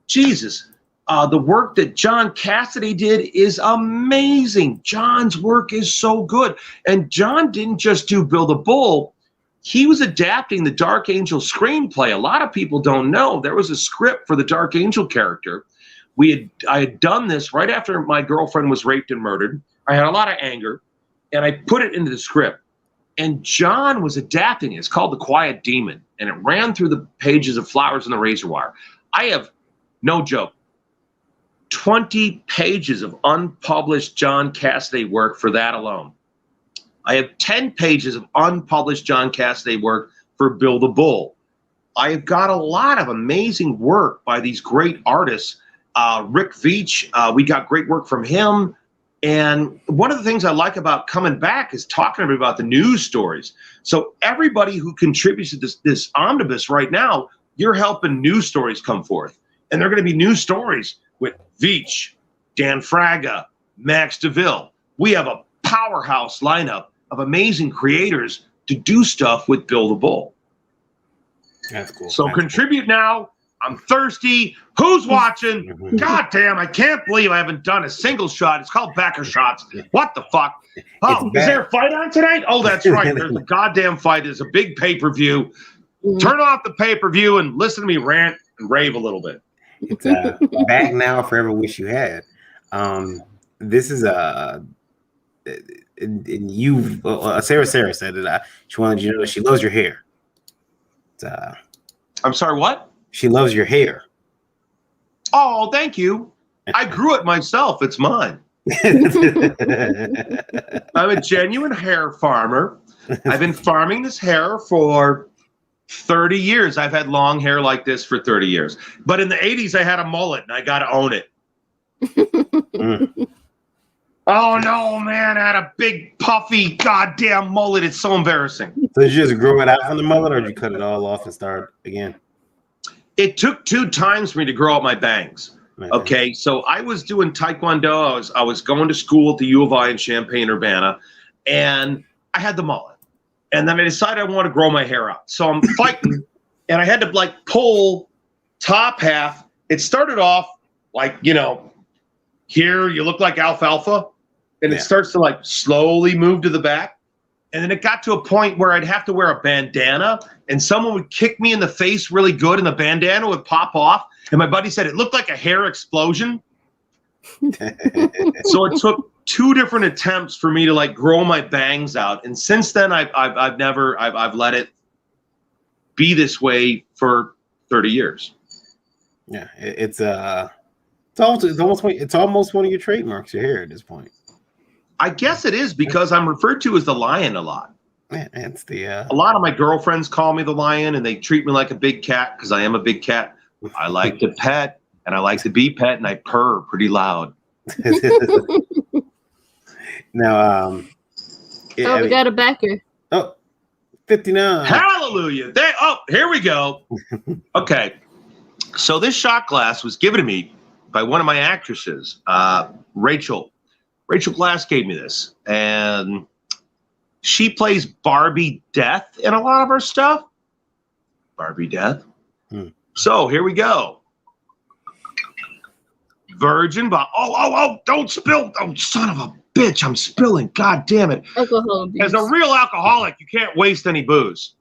C: Jesus. The work that John Cassidy did is amazing. John's work is so good. And John didn't just do Bill the Bull. He was adapting the Dark Angel screenplay. A lot of people don't know. There was a script for the Dark Angel character. I had done this right after my girlfriend was raped and murdered. I had a lot of anger, and I put it into the script. And John was adapting it. It's called The Quiet Demon, and it ran through the pages of Flowers and the Razor Wire. I have, no joke, 20 pages of unpublished John Cassidy work for that alone. I have 10 pages of unpublished John Cassidy work for Bill the Bull. I have got a lot of amazing work by these great artists. Rick Veitch, we got great work from him. And one of the things I like about coming back is talking about the news stories. So everybody who contributes to this omnibus right now, you're helping news stories come forth. And they're going to be news stories with Veitch, Dan Fraga, Max DeVille. We have a powerhouse lineup of amazing creators to do stuff with Bill the Bull.
B: That's cool.
C: So contribute now. I'm thirsty. Who's watching? God damn, I can't believe I haven't done a single shot. It's called Backer Shots. What the fuck? Oh, is there a fight on tonight? Oh, that's right. There's a goddamn fight. There's a big pay-per-view. Turn off the pay-per-view and listen to me rant and rave a little bit.
B: It's Back Now, Forever Wish You Had. This is and you, Sarah said that she wanted you to know she loves your hair.
C: I'm sorry, what?
B: She loves your hair.
C: Oh, thank you. I grew it myself. It's mine. I'm a genuine hair farmer. I've been farming this hair for 30 years. I've had long hair like this for 30 years. But in the 80s, I had a mullet, and I got to own it. Oh, no, man. I had a big, puffy, goddamn mullet. It's so embarrassing.
B: So did you just grow it out from the mullet, or did you cut it all off and start again?
C: It took 2 times for me to grow out my bangs. Okay, so I was doing Taekwondo. I was going to school at the U of I in Champaign-Urbana, and I had the mullet. And then I decided I want to grow my hair out. So I'm fighting, and I had to, like, pull top half. It started off like, you know, here you look like alfalfa, and it starts to, like, slowly move to the back. And then it got to a point where I'd have to wear a bandana, and someone would kick me in the face really good, and the bandana would pop off. And my buddy said it looked like a hair explosion. So it took 2 different attempts for me to like grow my bangs out. And since then, I've let it be this way for 30 years.
B: Yeah, it's almost one of your trademarks. Your hair at this point.
C: I guess it is because I'm referred to as the lion a lot.
B: Man, it's the
C: A lot of my girlfriends call me the lion, and they treat me like a big cat because I am a big cat. I like to pet, and I like to be pet, and I purr pretty loud.
B: Now,
A: we got a backer.
B: 59.
C: Hallelujah. Here we go. Okay. So this shot glass was given to me by one of my actresses, Rachel. Rachel Glass gave me this, and she plays Barbie Death in a lot of her stuff. Barbie Death. So here we go. Virgin, but don't spill. Oh, son of a bitch, I'm spilling. God damn it.
A: Alcohol abuse.
C: As a real alcoholic, you can't waste any booze.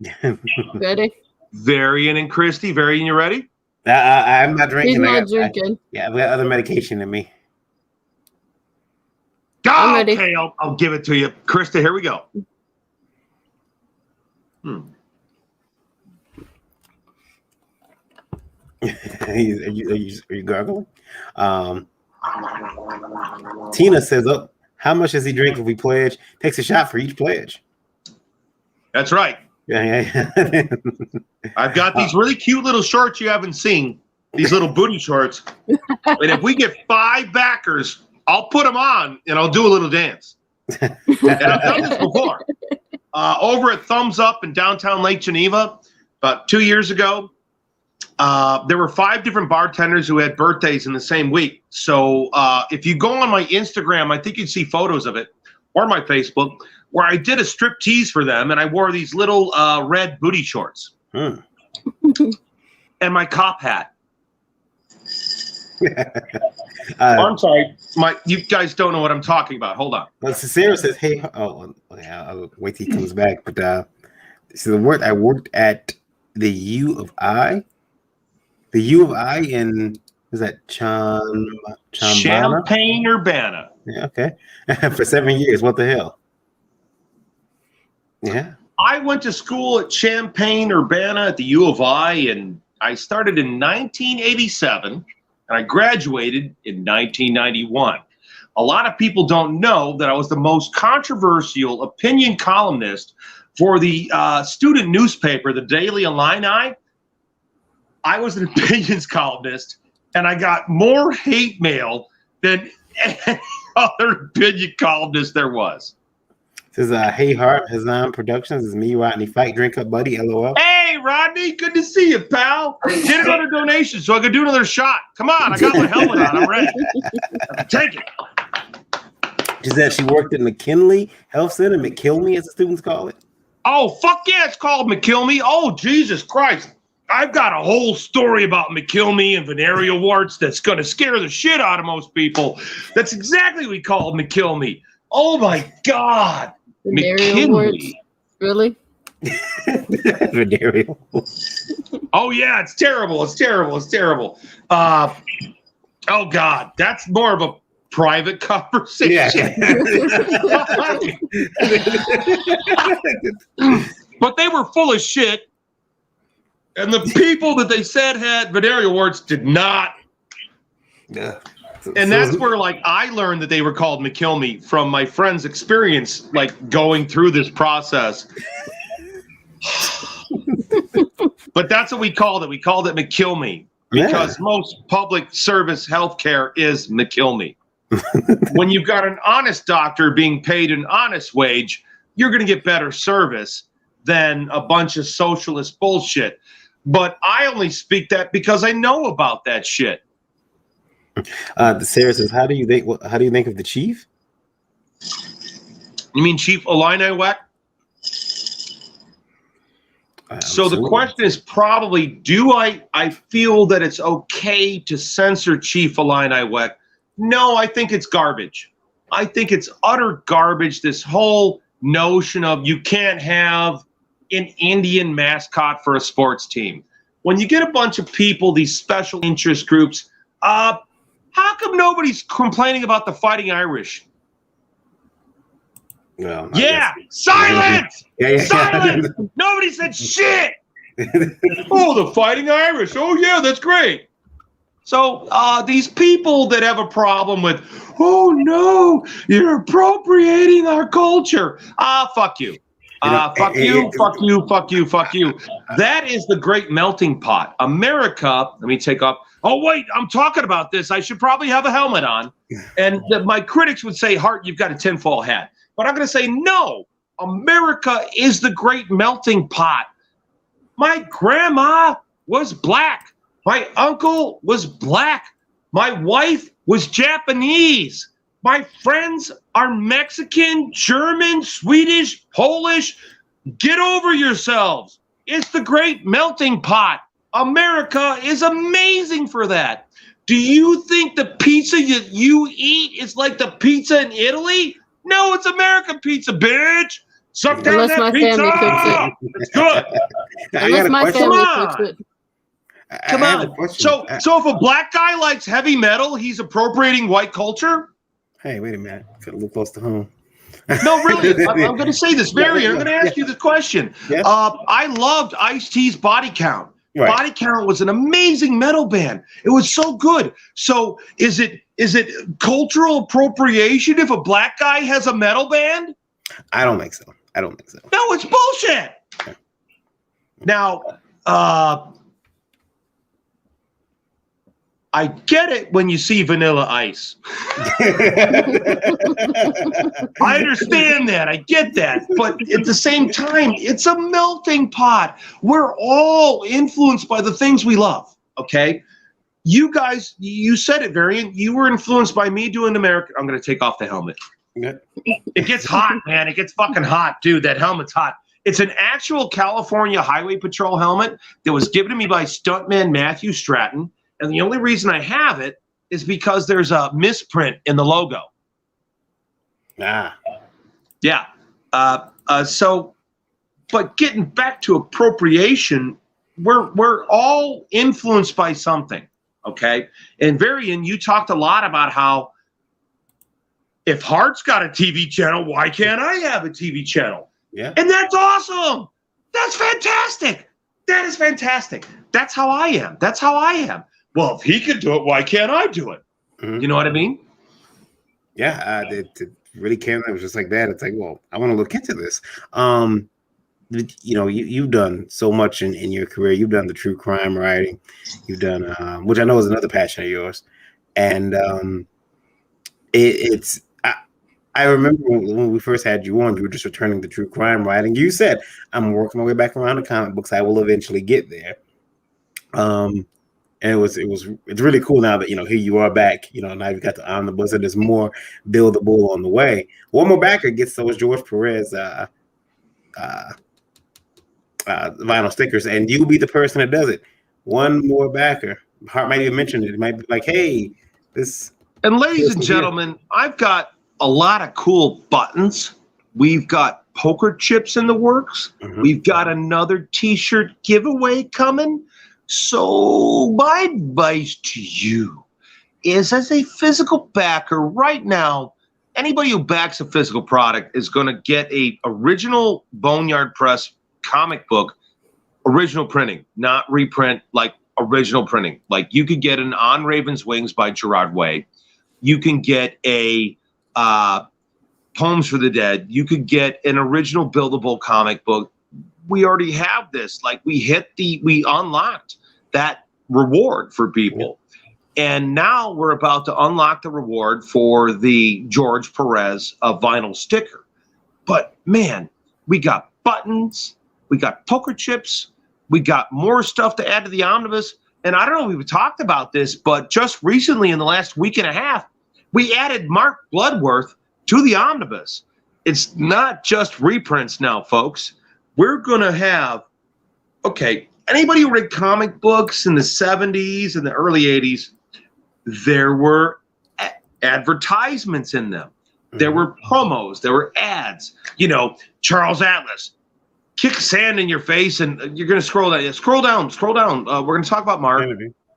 A: Ready?
C: Varian and Christy. Varian, you ready?
B: I'm not drinking.
A: He's not drinking.
B: I've got other medication in me.
A: I'm ready.
C: Okay, I'll give it to you. Krista, here we go.
B: Are you gargling? Tina says, how much does he drink if we pledge? Takes a shot for each pledge.
C: That's right.
B: Yeah.
C: I've got these really cute little shorts you haven't seen. These little booty shorts. And if we get 5 backers, I'll put them on and I'll do a little dance. And I've done this before. Over at Thumbs Up in downtown Lake Geneva, about 2 years ago, there were 5 different bartenders who had birthdays in the same week. So if you go on my Instagram, I think you'd see photos of it, or my Facebook, where I did a strip tease for them, and I wore these little red booty shorts and my cop hat. I'm sorry, you guys don't know what I'm talking about. Hold on.
B: Well, Sarah says, "Hey, I'll wait till he comes back." But so I worked at the U of I. The U of I in is that
C: Champaign Urbana?
B: Yeah, okay. For 7 years. What the hell? Yeah.
C: I went to school at Champaign Urbana at the U of I, and I started in 1987. And I graduated in 1991. A lot of people don't know that I was the most controversial opinion columnist for the student newspaper, the Daily Illini. I was an opinions columnist, and I got more hate mail than any other opinion columnist there was.
B: This is Hey Hart, Hazan Productions. This is me, Rodney Fight, Drink Up Buddy, LOL.
C: Hey, Rodney, good to see you, pal. Get another donation so I can do another shot. Come on, I got my helmet on. I'm ready. Take it.
B: She said she worked at McKinley Health Center, McKilmy, as the students call it.
C: Oh, fuck yeah, it's called McKilmy. Oh, Jesus Christ. I've got a whole story about McKilmy and venereal warts that's going to scare the shit out of most people. That's exactly what we call McKilmy. Oh, my God.
A: Venereal warts? Really?
B: Venereal.
C: Oh yeah, it's terrible. It's terrible. It's terrible. Oh God, that's more of a private conversation. Yeah. But they were full of shit, and the people that they said had venereal warts did not.
B: Yeah.
C: And that's where, like, I learned that they were called McKilmy from my friend's experience, like, going through this process. But that's what we called it. We called it McKilmy because most public service healthcare is McKilmy. When you've got an honest doctor being paid an honest wage, you're going to get better service than a bunch of socialist bullshit. But I only speak that because I know about that shit.
B: Sarah says, "How do you think of the chief?"
C: You mean Chief Illini Weck? So the question is probably, do I feel that it's okay to censor Chief Illini Weck? No, I think it's garbage. I think it's utter garbage. This whole notion of you can't have an Indian mascot for a sports team. When you get a bunch of people, these special interest groups, how come nobody's complaining about the Fighting Irish?
B: Well,
C: silence! Silence! Nobody said shit! Oh, the Fighting Irish. Oh, yeah, that's great. So these people that have a problem with, oh, no, you're appropriating our culture. Fuck you. Fuck you. That is the great melting pot. America, let me take off. Oh, wait, I'm talking about this. I should probably have a helmet on. And my critics would say, Hart, you've got a tinfoil hat. But I'm going to say, no, America is the great melting pot. My grandma was black. My uncle was black. My wife was Japanese. My friends are Mexican, German, Swedish, Polish. Get over yourselves. It's the great melting pot. America is amazing for that. Do you think the pizza you eat is like the pizza in Italy? No, it's American pizza, bitch. Suck down
A: Unless
C: that
A: my
C: pizza.
A: family cooks it.
C: It's good.
A: Unless my family cooks it.
C: Come on. So if a black guy likes heavy metal, he's appropriating white culture?
B: Hey, wait a minute. Got a little close to home.
C: No, really. I'm going to say this, Marion. I'm going to ask you this question.
B: Yes.
C: I loved Ice-T's Body Count.
B: Right.
C: Body Count was an amazing metal band. It was so good. So is it cultural appropriation if a black guy has a metal band?
B: I don't think so.
C: No, it's bullshit.
B: Okay.
C: Now, I get it when you see Vanilla Ice. I understand that. I get that. But at the same time, it's a melting pot. We're all influenced by the things we love, okay? You guys, you said it, Varian. You were influenced by me doing American. I'm going to take off the helmet.
B: Okay.
C: It gets hot, man. It gets fucking hot, dude. That helmet's hot. It's an actual California Highway Patrol helmet that was given to me by stuntman Matthew Stratton. And the only reason I have it is because there's a misprint in the logo.
B: Ah.
C: Yeah. So, but getting back to appropriation, we're all influenced by something, okay? And Varian, you talked a lot about how if Hart's got a TV channel, why can't I have a TV channel?
B: Yeah.
C: And that's awesome. That's fantastic. That is fantastic. That's how I am. Well, if he could do it, why can't I do it?
B: Mm-hmm.
C: You know what I mean?
B: Yeah, it really came. It was just like that. It's like, well, I want to look into this. You've done so much in your career. You've done the true crime writing. You've done, which I know is another passion of yours. And I remember when we first had you on, you were just returning to true crime writing. You said, I'm working my way back around to comic books. I will eventually get there. And it's really cool now that, here you are back, now you've got the omnibus and there's more buildable on the way. One more backer gets those George Perez vinyl stickers, and you'll be the person that does it. One more backer. Hart might even mention it. It might be like, hey, this.
C: And ladies and gentlemen, I've got a lot of cool buttons. We've got poker chips in the works. Mm-hmm. We've got another t-shirt giveaway coming. So my advice to you is, as a physical backer right now, anybody who backs a physical product is going to get a original Boneyard Press comic book, original printing, not reprint, like original printing. Like you could get an On Raven's Wings by Gerard Way. You can get a Poems for the Dead. You could get an original buildable comic book. We already have this. Like we unlocked that reward for people. And now we're about to unlock the reward for the George Perez vinyl sticker. But man, we got buttons, we got poker chips, we got more stuff to add to the omnibus. And I don't know if we've talked about this, but just recently in the last week and a half, we added Mark Bloodworth to the omnibus. It's not just reprints now, folks. We're going to have, anybody who read comic books in the 70s and the early 80s, there were advertisements in them. There were promos. There were ads. You know, Charles Atlas, kick sand in your face, and you're going to scroll down. Scroll down. We're going to talk about Mark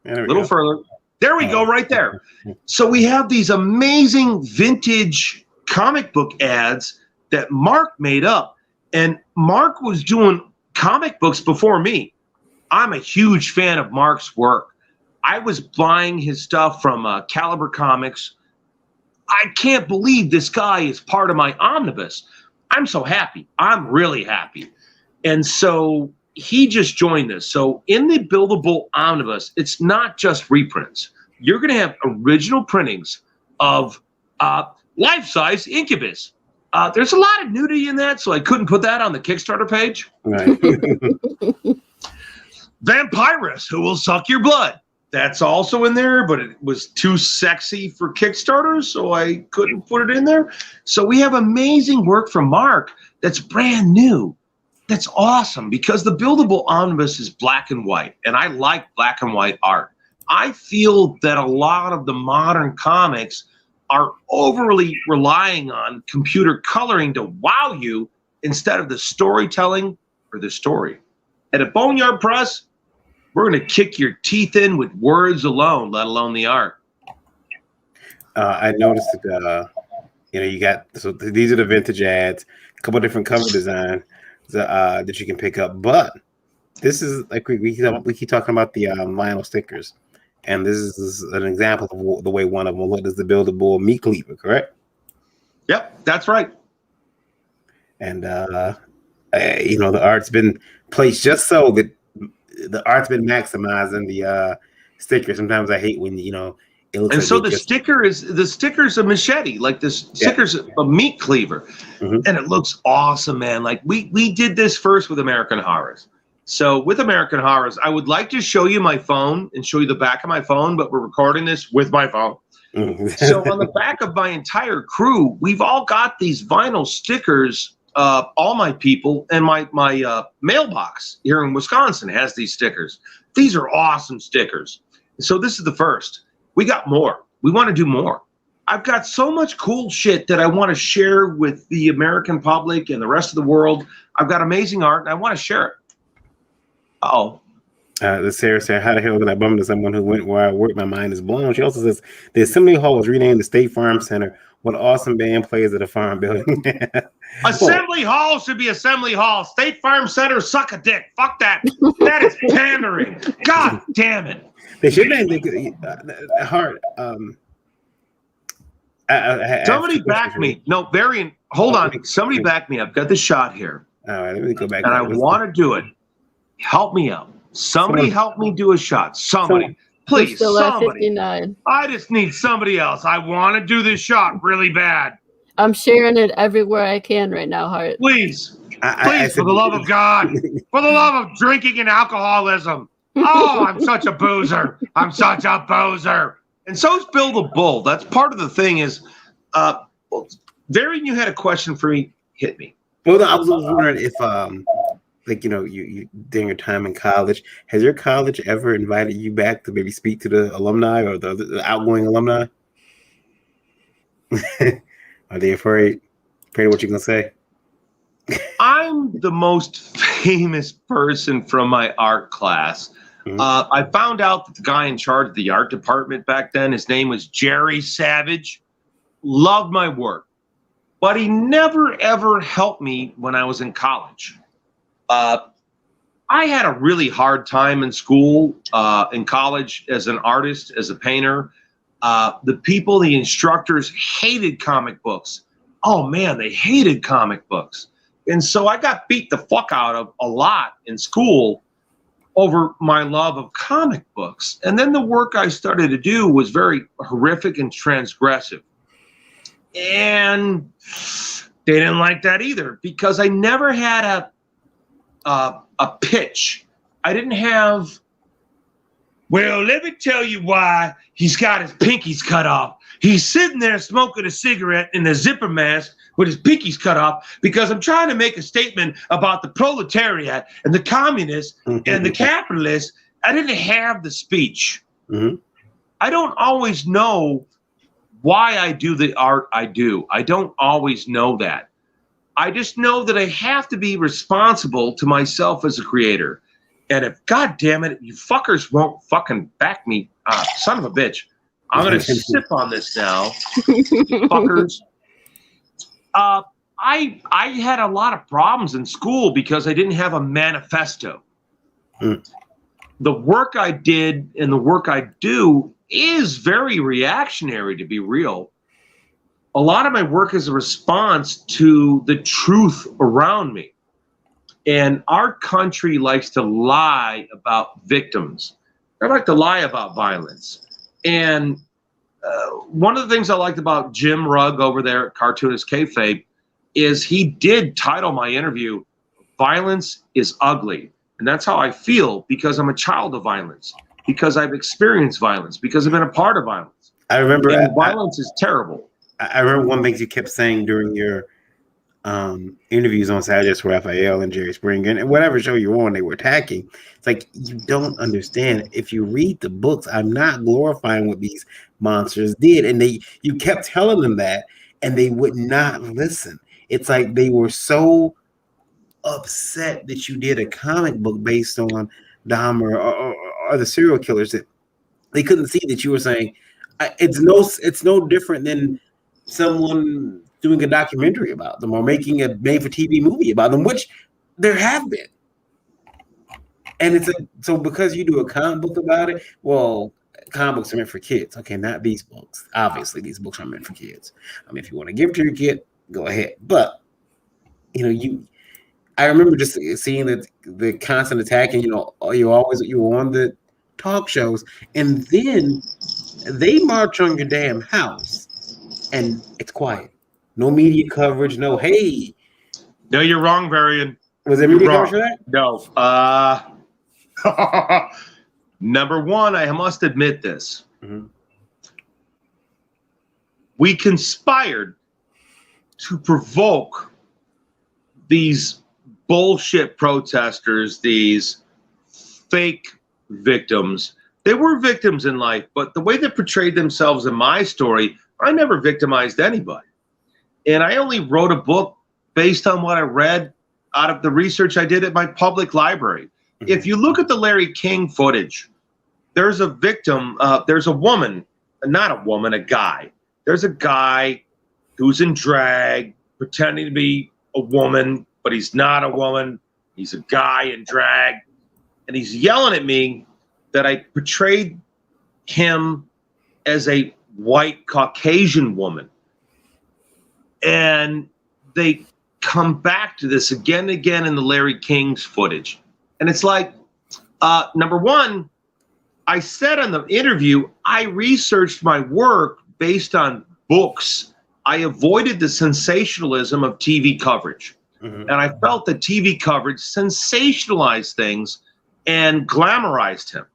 C: a little further. There we go, right there. So we have these amazing vintage comic book ads that Mark made up. And Mark was doing comic books before me. I'm a huge fan of Mark's work. I was buying his stuff from Caliber Comics. I can't believe this guy is part of my omnibus. I'm so happy. I'm really happy. And so he just joined us. So in the buildable omnibus, it's not just reprints. You're going to have original printings of life-size Incubus. There's a lot of nudity in that, so I couldn't put that on the Kickstarter page.
B: Right.
C: Vampirus, who will suck your blood. That's also in there, but it was too sexy for Kickstarter, so I couldn't put it in there. So we have amazing work from Mark that's brand new. That's awesome because the buildable omnibus is black and white, and I like black and white art. I feel that a lot of the modern comics are overly relying on computer coloring to wow you instead of the storytelling or the story. At a Boneyard Press, we're going to kick your teeth in with words alone, let alone the art.
B: I noticed that, you got, so these are the vintage ads, a couple of different cover designs that you can pick up. But this is like we keep talking about the vinyl stickers. And this is an example of the way one of them will look. Is the buildable meat cleaver, correct?
C: Yep, that's right.
B: And the art's been placed just so that the art's been maximizing the sticker. Sometimes I hate when it looks. And like
C: so the sticker's a machete, like this sticker's a meat cleaver, and it looks awesome, man. Like we did this first with American Horrors. So with American Horrors, I would like to show you my phone and show you the back of my phone, but we're recording this with my phone. So on the back of my entire crew, we've all got these vinyl stickers. All my people, and my mailbox here in Wisconsin has these stickers. These are awesome stickers. So this is the first. We got more. We want to do more. I've got so much cool shit that I want to share with the American public and the rest of the world. I've got amazing art, and I want to share it.
B: The Sarah said, how the hell did I bump into someone who went where I work? My mind is blown. She also says, the Assembly Hall was renamed the State Farm Center. What awesome band plays at a farm building.
C: Assembly Hall should be Assembly Hall. State Farm Center, suck a dick. Fuck that. That is pandering. God damn it.
B: They should name Hart.
C: Somebody back me. No, Varian, hold on. Somebody back me. I've got the shot here.
B: All right, let me go back.
C: And I want to do it. Help me out. Somebody help me do a shot. Somebody. Please, somebody. I just need somebody else. I want to do this shot really bad.
A: I'm sharing it everywhere I can right now, Hart.
C: Please. Please, for the love of God. For the love of drinking and alcoholism. Oh, I'm such a boozer. I'm such a boozer. And so's Bill the Bull. That's part of the thing is, Varian, you had a question for me. Hit me.
B: Well, I was wondering if, you during your time in college, has your college ever invited you back to maybe speak to the alumni or the outgoing alumni? Are they afraid? Afraid of what you're gonna say?
C: I'm the most famous person from my art class. I found out that the guy in charge of the art department back then, his name was Jerry Savage. Loved my work, but he never ever helped me when I was in college. I had a really hard time in school, in college, as an artist, as a painter. The instructors hated comic books. Oh man, they hated comic books. And so I got beat the fuck out of a lot in school over my love of comic books. And then the work I started to do was very horrific and transgressive. And they didn't like that either because I never had a pitch. I didn't have, well, let me tell you why he's got his pinkies cut off. He's sitting there smoking a cigarette in a zipper mask with his pinkies cut off because I'm trying to make a statement about the proletariat and the communists and the capitalists. I didn't have the speech. I don't always know why I do the art I do. I don't always know that. I just know that I have to be responsible to myself as a creator. And if, God damn it, you fuckers won't fucking back me, son of a bitch, I'm going to sip on this now, fuckers. I had a lot of problems in school because I didn't have a manifesto. The work I did and the work I do is very reactionary, to be real. A lot of my work is a response to the truth around me. And our country likes to lie about victims. They like to lie about violence. And one of the things I liked about Jim Rugg over there at Cartoonist Kayfabe is he did title my interview, Violence is Ugly. And that's how I feel because I'm a child of violence, because I've experienced violence, because I've been a part of violence.
B: I remember
C: violence is terrible.
B: I remember one thing you kept saying during your interviews on Saturdays with Raphael and Jerry Springer and whatever show you were on, they were attacking. It's like, you don't understand. If you read the books, I'm not glorifying what these monsters did. And you kept telling them that, and they would not listen. It's like they were so upset that you did a comic book based on Dahmer or the serial killers that they couldn't see that you were saying it's no different than someone doing a documentary about them or making a made-for-TV movie about them, which there have been. And it's so because you do a comic book about it, well, comic books are meant for kids. Okay, not these books. Obviously, these books are meant for kids. I mean, if you want to give it to your kid, go ahead. But I remember just seeing the constant attack, and you were on the talk shows, and then they march on your damn house, and it's quiet. No media coverage. No, hey.
C: No, you're wrong, Varian.
B: Was there media coverage for that?
C: No. Number one, I must admit this. Mm-hmm. We conspired to provoke these bullshit protesters, these fake victims. They were victims in life, but the way they portrayed themselves in my story, I never victimized anybody. And I only wrote a book based on what I read out of the research I did at my public library. Mm-hmm. If you look at the Larry King footage, there's a victim, there's a woman, not a woman, a guy. There's a guy who's in drag, pretending to be a woman, but he's not a woman. He's a guy in drag. And he's yelling at me that I portrayed him as a white Caucasian woman. And they come back to this again and again in the Larry King's footage. And it's like, number one, I said in the interview, I researched my work based on books. I avoided the sensationalism of TV coverage. Mm-hmm. And I felt that TV coverage sensationalized things and glamorized him.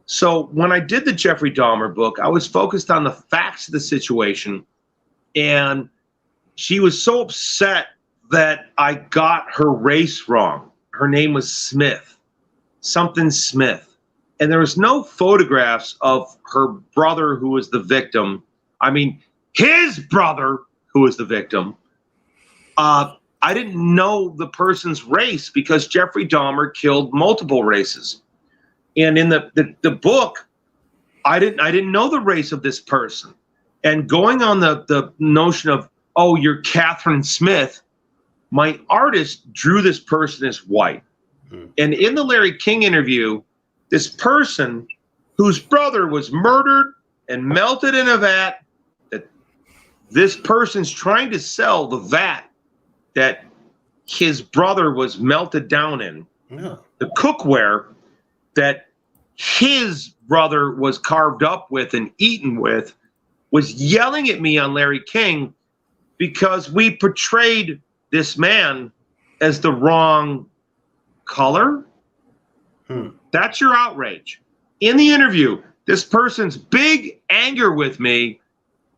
C: So when I did the Jeffrey Dahmer book, I was focused on the facts of the situation. And she was so upset that I got her race wrong. Her name was Smith, something Smith. And there was no photographs of her brother who was the victim. I mean, his brother who was the victim. I didn't know the person's race because Jeffrey Dahmer killed multiple races. And in the book, I didn't know the race of this person. And going on the notion of, oh, you're Catherine Smith, my artist drew this person as white. Mm. And in the Larry King interview, this person whose brother was murdered and melted in a vat, that this person's trying to sell the vat that his brother was melted down in. Yeah. The cookware that his brother was carved up with and eaten with was yelling at me on Larry King because we portrayed this man as the wrong color. That's your outrage. In the interview, this person's big anger with me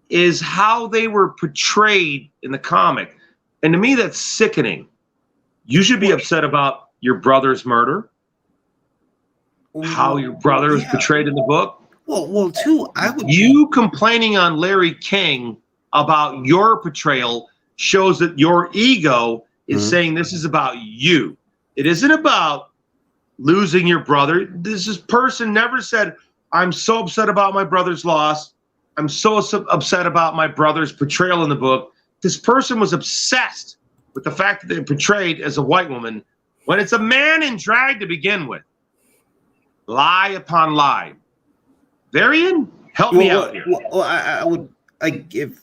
C: is how they were portrayed in the comic. And to me, that's sickening. You should be upset about your brother's murder, how your brother was portrayed in the book.
B: Well, too, I would.
C: You complaining on Larry King about your portrayal shows that your ego is saying this is about you. It isn't about losing your brother. This person never said, I'm so upset about my brother's loss. I'm so upset about my brother's portrayal in the book. This person was obsessed with the fact that they're portrayed as a white woman when it's a man in drag to begin with. Lie upon lie. Varian, help me out here.
B: Well, I would, like, if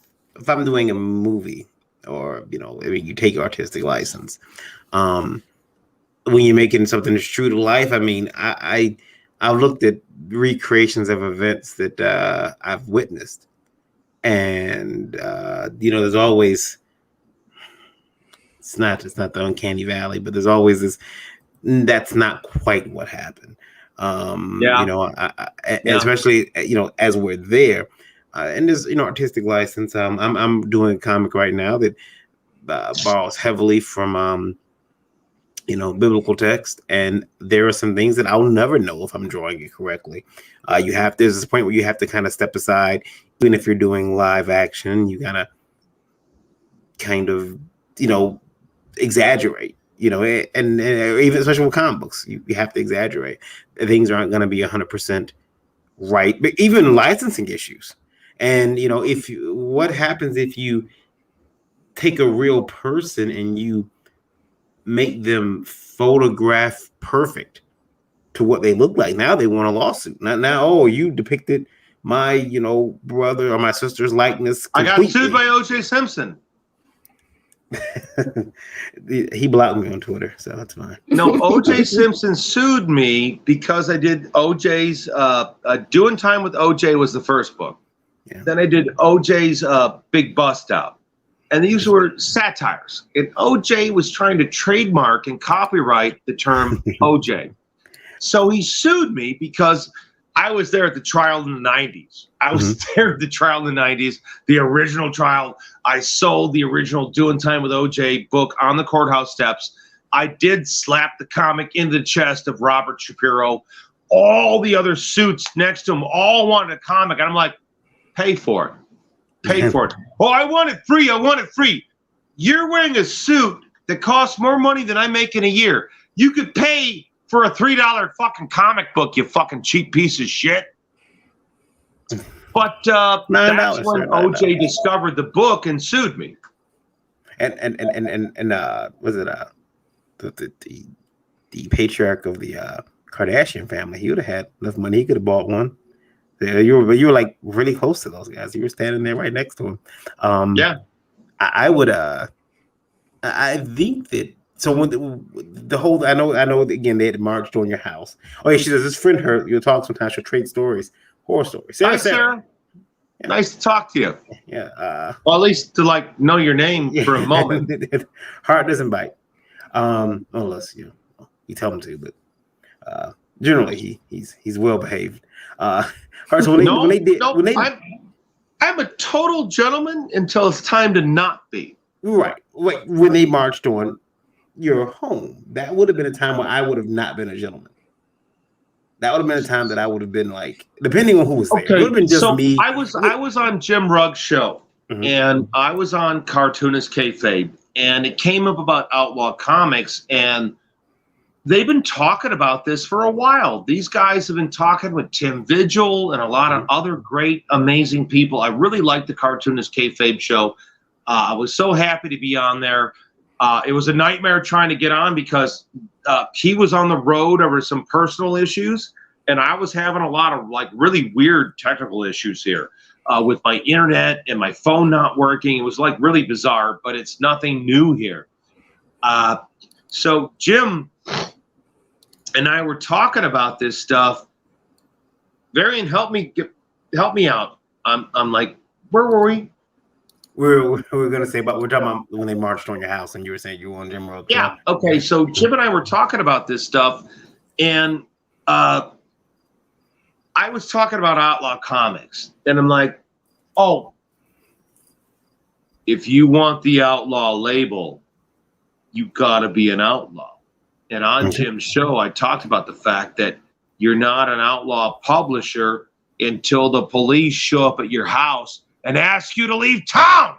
B: I'm doing a movie, or you take artistic license, when you're making something that's true to life, I mean, I've looked at recreations of events that I've witnessed, and there's always, it's not the uncanny valley, but there's always this, that's not quite what happened. Especially as we're there, and there's artistic license. I'm doing a comic right now that borrows heavily from biblical text, and there are some things that I'll never know if I'm drawing it correctly. There's this point where you have to kind of step aside, even if you're doing live action. You gotta kind of exaggerate. And even especially with comic books, you have to exaggerate. Things aren't going to be 100% right, but even licensing issues. And what happens if you take a real person and you make them photograph perfect to what they look like? Now they want a lawsuit. Now, you depicted my brother or my sister's likeness completely.
C: I got sued by O.J. Simpson.
B: He blocked me on Twitter, so that's fine.
C: No, O.J. Simpson sued me because I did O.J.'s Doing Time with O.J. was the first book. Yeah. Then I did O.J.'s Big Bust Out, and these were satires. And O.J. was trying to trademark and copyright the term O.J. So he sued me because I was there at the trial in the 90s. I was there at the trial in the 90s, the original trial. I sold the original Doing Time with OJ book on the courthouse steps. I did slap the comic in the chest of Robert Shapiro. All the other suits next to him all wanted a comic. And I'm like, pay for it. Pay for it. Oh, I want it free. I want it free. You're wearing a suit that costs more money than I make in a year. You could pay for a $3 fucking comic book, you fucking cheap piece of shit. But that's when OJ discovered the book and sued me.
B: And was it the patriarch of the Kardashian family? He would have had enough money. He could have bought one. You were like really close to those guys. You were standing there right next to him. I would. I think that. So when the whole, I know again, they had marched on your house. Oh yeah, she says this friend her. You'll talk sometimes. She'll trade stories, horror stories.
C: Sarah. Yeah. Nice to talk to you.
B: Yeah.
C: Well, at least to know your name for a moment.
B: Hart doesn't bite. Unless you tell him to, but generally he's well behaved. Hart, so
C: I'm a total gentleman until it's time to not be.
B: Right. Like when they marched on your home, that would have been a time where I would have not been a gentleman. That would have been a time that I would have been like, depending on who was there. It would have been just me.
C: I was on Jim Rugg's show, and I was on Cartoonist Kayfabe, and it came up about Outlaw Comics, and they've been talking about this for a while. These guys have been talking with Tim Vigil and a lot of other great, amazing people. I really liked the Cartoonist Kayfabe show. I was so happy to be on there. It was a nightmare trying to get on because he was on the road over some personal issues, and I was having a lot of really weird technical issues here with my internet and my phone not working. It was really bizarre, but it's nothing new here. So Jim and I were talking about this stuff. Varian, help me out. I'm like, where were we?
B: We're gonna say, but we're talking about when they marched on your house, and you were saying you were on Jim Rugg.
C: Yeah. Okay. So Jim and I were talking about this stuff, and I was talking about Outlaw Comics, and I'm like, oh, if you want the Outlaw label, you gotta be an outlaw. And on Jim's show, I talked about the fact that you're not an outlaw publisher, until the police show up at your house and ask you to leave town.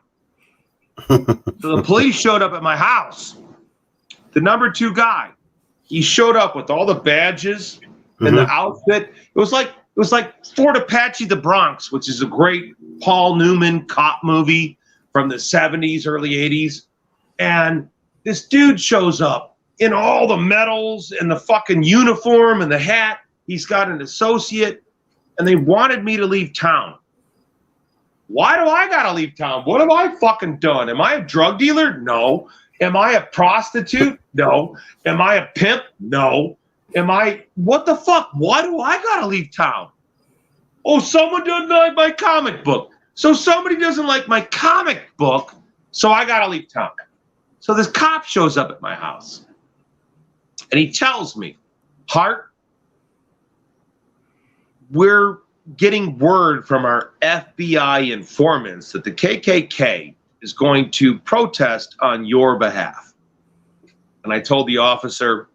C: So the police showed up at my house. The number 2 guy, he showed up with all the badges and the outfit. It was like Fort Apache the Bronx, which is a great Paul Newman cop movie from the 70s, early 80s. And this dude shows up in all the medals and the fucking uniform and the hat. He's got an associate, and they wanted me to leave town. Why do I gotta leave town? What have I fucking done? Am I a drug dealer? No. Am I a prostitute? No. Am I a pimp? No. What the fuck? Why do I gotta leave town? Oh, someone doesn't like my comic book. So somebody doesn't like my comic book, so I gotta leave town. So this cop shows up at my house, and he tells me, Hart, we're getting word from our FBI informants that the KKK is going to protest on your behalf. And I told the officer,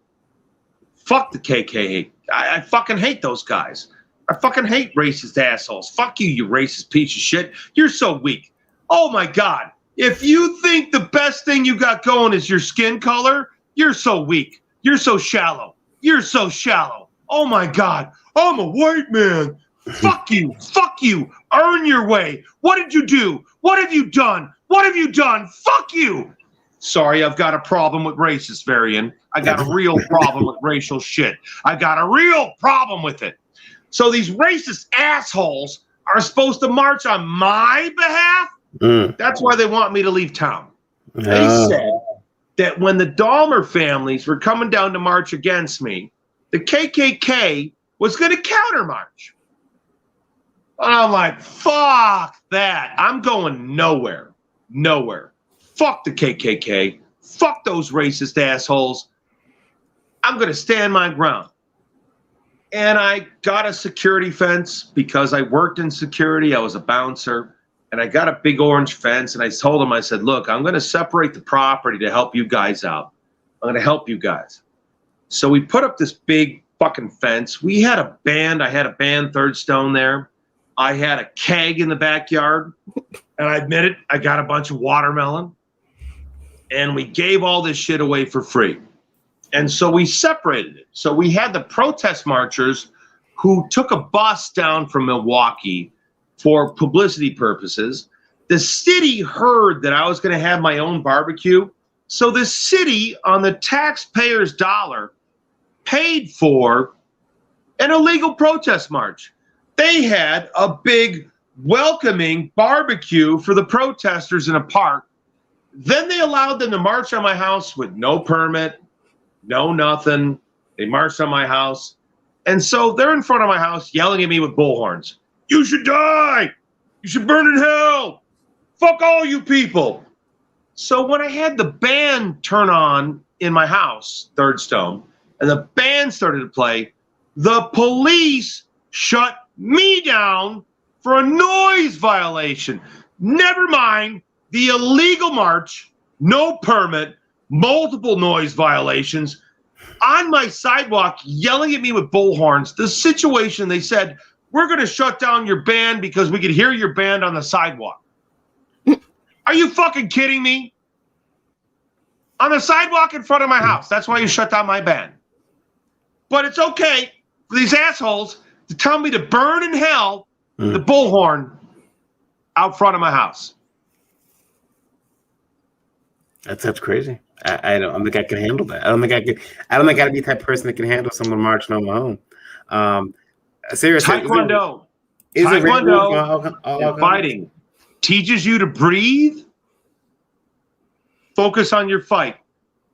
C: fuck the KKK. I fucking hate those guys. I fucking hate racist assholes. Fuck you, you racist piece of shit. You're so weak. Oh my God. If you think the best thing you got going is your skin color, you're so weak. You're so shallow. You're so shallow. Oh my God. I'm a white man. Fuck you. Fuck you. Earn your way. What did you do? What have you done? What have you done? Fuck you. Sorry, I've got a problem with racist, Varian. I got a real problem with racial shit. I got a real problem with it. So these racist assholes are supposed to march on my behalf? That's why they want me to leave town. They said that when the Dahmer families were coming down to march against me, the KKK was going to countermarch. And I'm like, fuck that. I'm going nowhere. Nowhere. Fuck the KKK. Fuck those racist assholes. I'm going to stand my ground. And I got a security fence because I worked in security. I was a bouncer. And I got a big orange fence. And I told him, I said, look, I'm going to separate the property to help you guys out. I'm going to help you guys. So we put up this big fucking fence. We had a band. I had a band, Third Stone there. I had a keg in the backyard. And I admit it, I got a bunch of watermelon. And we gave all this shit away for free. And so we separated it. So we had the protest marchers who took a bus down from Milwaukee for publicity purposes. The city heard that I was going to have my own barbecue. So the city, on the taxpayer's dollar, paid for an illegal protest march. They had a big welcoming barbecue for the protesters in a park. Then they allowed them to march on my house with no permit, no nothing. They marched on my house. And so they're in front of my house yelling at me with bullhorns. You should die. You should burn in hell. Fuck all you people. So when I had the band turn on in my house, Third Stone, and the band started to play, the police shut me down for a noise violation. Never mind the illegal march, no permit, multiple noise violations, on my sidewalk yelling at me with bullhorns. The situation, they said, we're going to shut down your band because we could hear your band on the sidewalk. Are you fucking kidding me? On the sidewalk in front of my house. That's why you shut down my band. But it's okay for these assholes to tell me to burn in hell the bullhorn out front of my house.
B: That's crazy. I don't think I can handle that. I don't think I'd be the type of person that can handle someone marching on my own. Seriously,
C: Taekwondo.
B: Is
C: Taekwondo
B: it
C: fighting teaches you to breathe. Focus on your fight.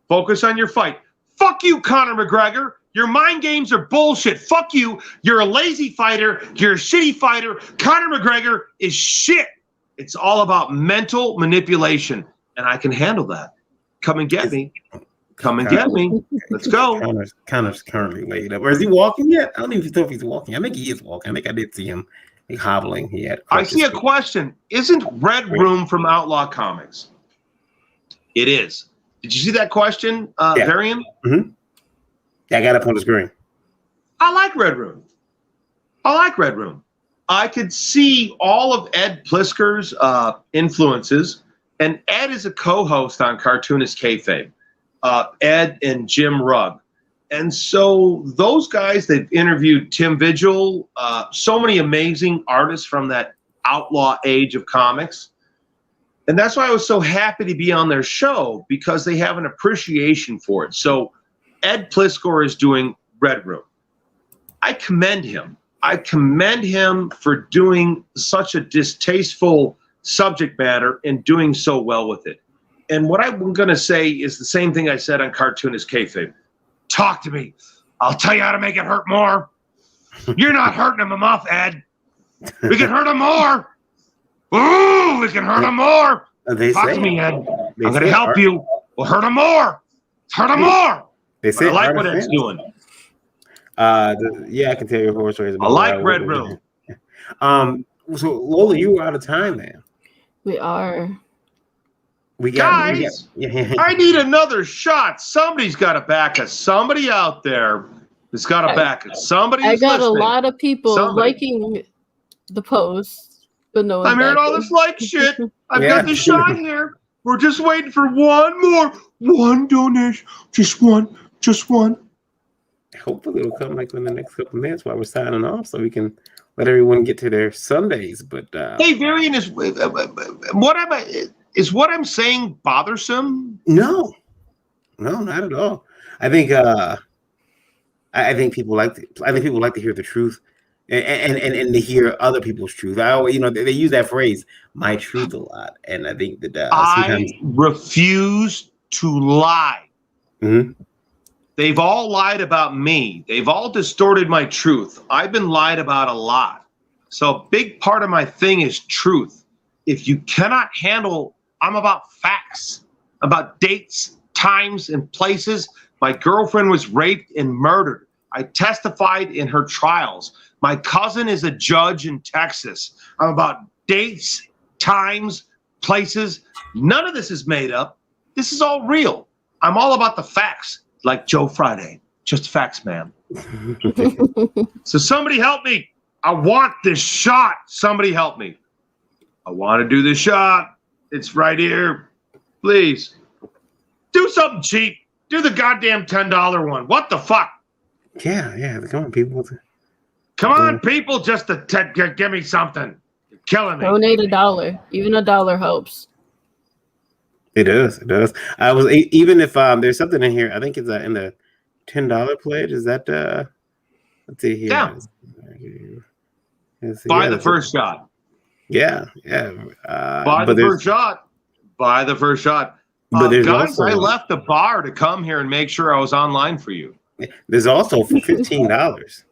C: Focus on your fight. Fuck you, Conor McGregor. Your mind games are bullshit. Fuck you. You're a lazy fighter. You're a shitty fighter. Conor McGregor is shit. It's all about mental manipulation, and I can handle that. Come and get me. Come and get me. Let's go.
B: Conor's currently laid up. Or is he walking yet? I don't even know if he's walking. I think he is walking. I think I did see him hobbling. He had.
C: I see a question. Isn't Red Room from Outlaw Comics? It is. Did you see that question, Varian?
B: Mm-hmm. Yeah, I got up on the screen.
C: I like Red Room. I like Red Room. I could see all of Ed Plisker's influences, and Ed is a co-host on Cartoonist Kayfabe. Ed and Jim Rugg. And so those guys, they've interviewed Tim Vigil, so many amazing artists from that outlaw age of comics. And that's why I was so happy to be on their show, because they have an appreciation for it. So Ed Plisker is doing Red Room. I commend him. I commend him for doing such a distasteful subject matter and doing so well with it. And what I'm going to say is the same thing I said on Cartoonist Kayfabe. Talk to me. I'll tell you how to make it hurt more. You're not hurting him enough, Ed. We can hurt him more. Ooh, we can hurt him more. Talk to me, Ed. I'm going to help you. We'll hurt him more. Hurt him more.
B: They say
C: I like what Ed's doing.
B: Yeah, I can tell you horror stories about
C: I like Red Room.
B: So Lola, you were out of time, man.
A: We are.
C: Guys, I need another shot. Somebody's got to back us. Somebody out there has got to back us. Somebody.
A: I got
C: listening.
A: a lot of people liking the post, but no.
C: I'm hearing all this like shit. I've got the shot here. We're just waiting for one donation. Just one.
B: Hopefully it'll come like in the next couple of minutes while we're signing off, so we can let everyone get to their Sundays. But
C: hey, Varian, is what I'm saying bothersome?
B: No, not at all. I think I think people like to hear the truth and to hear other people's truth. They use that phrase, "my truth," a lot, and I think that sometimes
C: I refuse to lie.
B: Mm-hmm.
C: They've all lied about me. They've all distorted my truth. I've been lied about a lot. So a big part of my thing is truth. If you cannot handle, I'm about facts, about dates, times, and places. My girlfriend was raped and murdered. I testified in her trials. My cousin is a judge in Texas. I'm about dates, times, places. None of this is made up. This is all real. I'm all about the facts. Like Joe Friday, just facts, man. So somebody help me. I want this shot. Somebody help me. I want to do this shot. It's right here. Please. Do something cheap. Do the goddamn $10 one. What the fuck?
B: Yeah. Come on, people.
C: Come on, people, just to give me something. You're killing me.
A: Donate $1. Even $1 helps.
B: It does. I was even if there's something in here. I think it's in the $10 pledge. Is that let's see here.
C: Yeah. Buy the first shot.
B: Yeah.
C: Buy the first shot. Buy the first shot. But guys, I left the bar to come here and make sure I was online for you.
B: There's also for $15.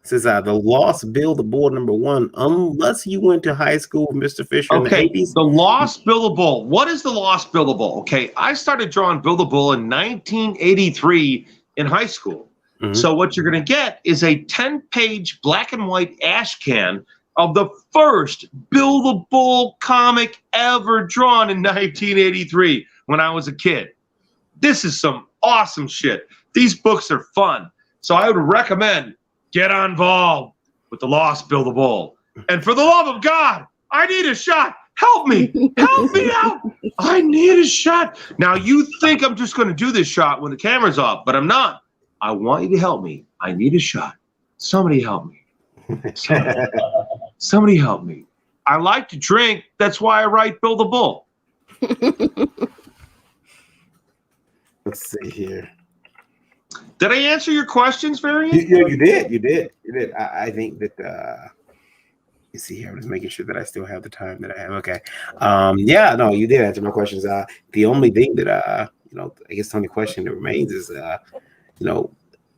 B: Says the Lost Bill the Bull #1, unless you went to high school with Mr. Fisher in the 80s.
C: The Lost Bill the Bull. What is the Lost Bill the Bull? Okay, I started drawing Bill the Bull in 1983 in high school. Mm-hmm. So what you're going to get is a 10-page black and white ash can of the first Bill the Bull comic ever drawn in 1983 when I was a kid. This is some awesome shit. These books are fun. So I would recommend get involved with the Lost Bill the Bull. And for the love of God, I need a shot. Help me. Help me out. I need a shot. Now, you think I'm just going to do this shot when the camera's off, but I'm not. I want you to help me. I need a shot. Somebody help me. Somebody help me. I like to drink. That's why I write Bill the Bull.
B: Let's see here.
C: Did I answer your questions, Varian?
B: You did. I think that you see here, I'm just making sure that I still have the time that I have. Okay. You did answer my questions. The only thing that I guess the only question that remains is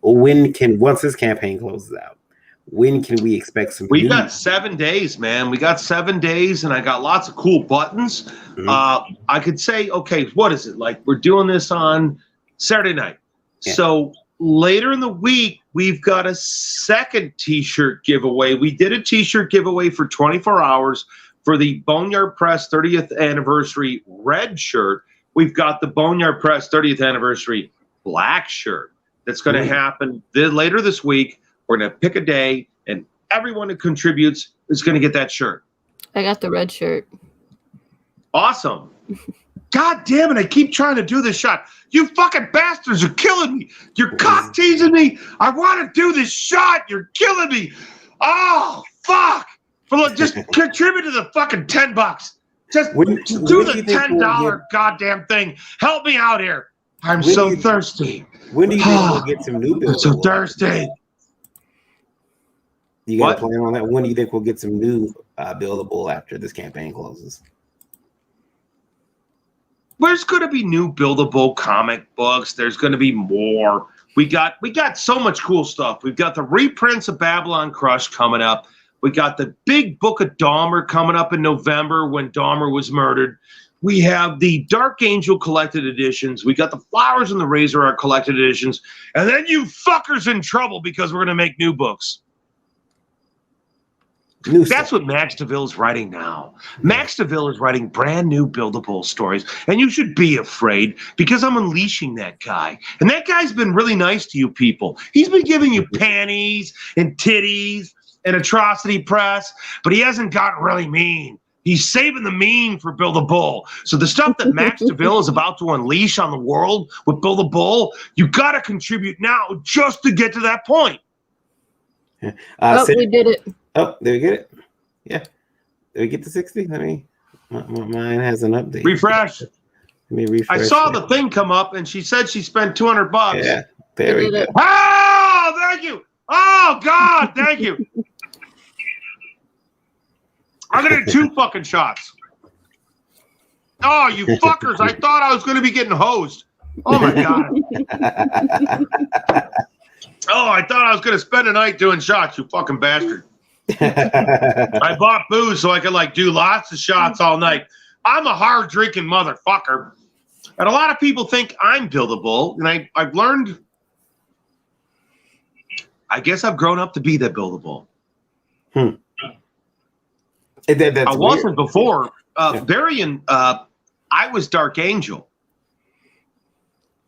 B: once this campaign closes out, when can we expect some?
C: We got 7 days, man. We got 7 days, and I got lots of cool buttons. Mm-hmm. I could say, okay, what is it like? We're doing this on Saturday night. Yeah. So later in the week, we've got a second T-shirt giveaway. We did a T-shirt giveaway for 24 hours for the Boneyard Press 30th anniversary red shirt. We've got the Boneyard Press 30th anniversary black shirt that's going to happen later this week. We're going to pick a day and Everyone who contributes is going to get that shirt.
A: I got the red shirt.
C: Awesome. God damn it, I keep trying to do this shot. You fucking bastards are killing me. You're cock teasing me. I want to do this shot. You're killing me. Oh, fuck. Just contribute to the fucking $10. Just do the $10 goddamn thing. Help me out here. I'm so thirsty.
B: When do you think we'll get some new buildable?
C: I'm so thirsty.
B: You got a plan on that? When do you think we'll get some new buildable after this campaign closes?
C: There's going to be new buildable comic books. There's going to be more. We got so much cool stuff. We've got the reprints of Babylon Crush coming up. We got the big book of Dahmer coming up in November when Dahmer was murdered. We have the Dark Angel collected editions. We got the Flowers and the Razor Art collected editions. And then you fuckers in trouble because we're going to make new books. That's what Max DeVille is writing now. Max DeVille is writing brand new buildable stories. And you should be afraid because I'm unleashing that guy. And that guy's been really nice to you people. He's been giving you panties and titties and atrocity press, but he hasn't gotten really mean. He's saving the mean for Bill the Bull. So the stuff that Max DeVille is about to unleash on the world with Bill the Bull, you got to contribute now just to get to that point.
A: We did it.
B: Oh, did we get it? Yeah. Did we get to 60? Let me. Mine has an update.
C: Refresh.
B: Let me refresh.
C: I saw the thing come up, and she said she spent $200.
B: Yeah. There we go.
C: Oh, thank you. Oh God, thank you. I'm gonna do 2 fucking shots. Oh, you fuckers! I thought I was gonna be getting hosed. Oh my God. Oh, I thought I was gonna spend a night doing shots. You fucking bastard. I bought booze so I could do lots of shots all night. I'm a hard drinking motherfucker, and a lot of people think I'm buildable, and I've learned. I guess I've grown up to be that buildable. I wasn't before. Varian, I was Dark Angel.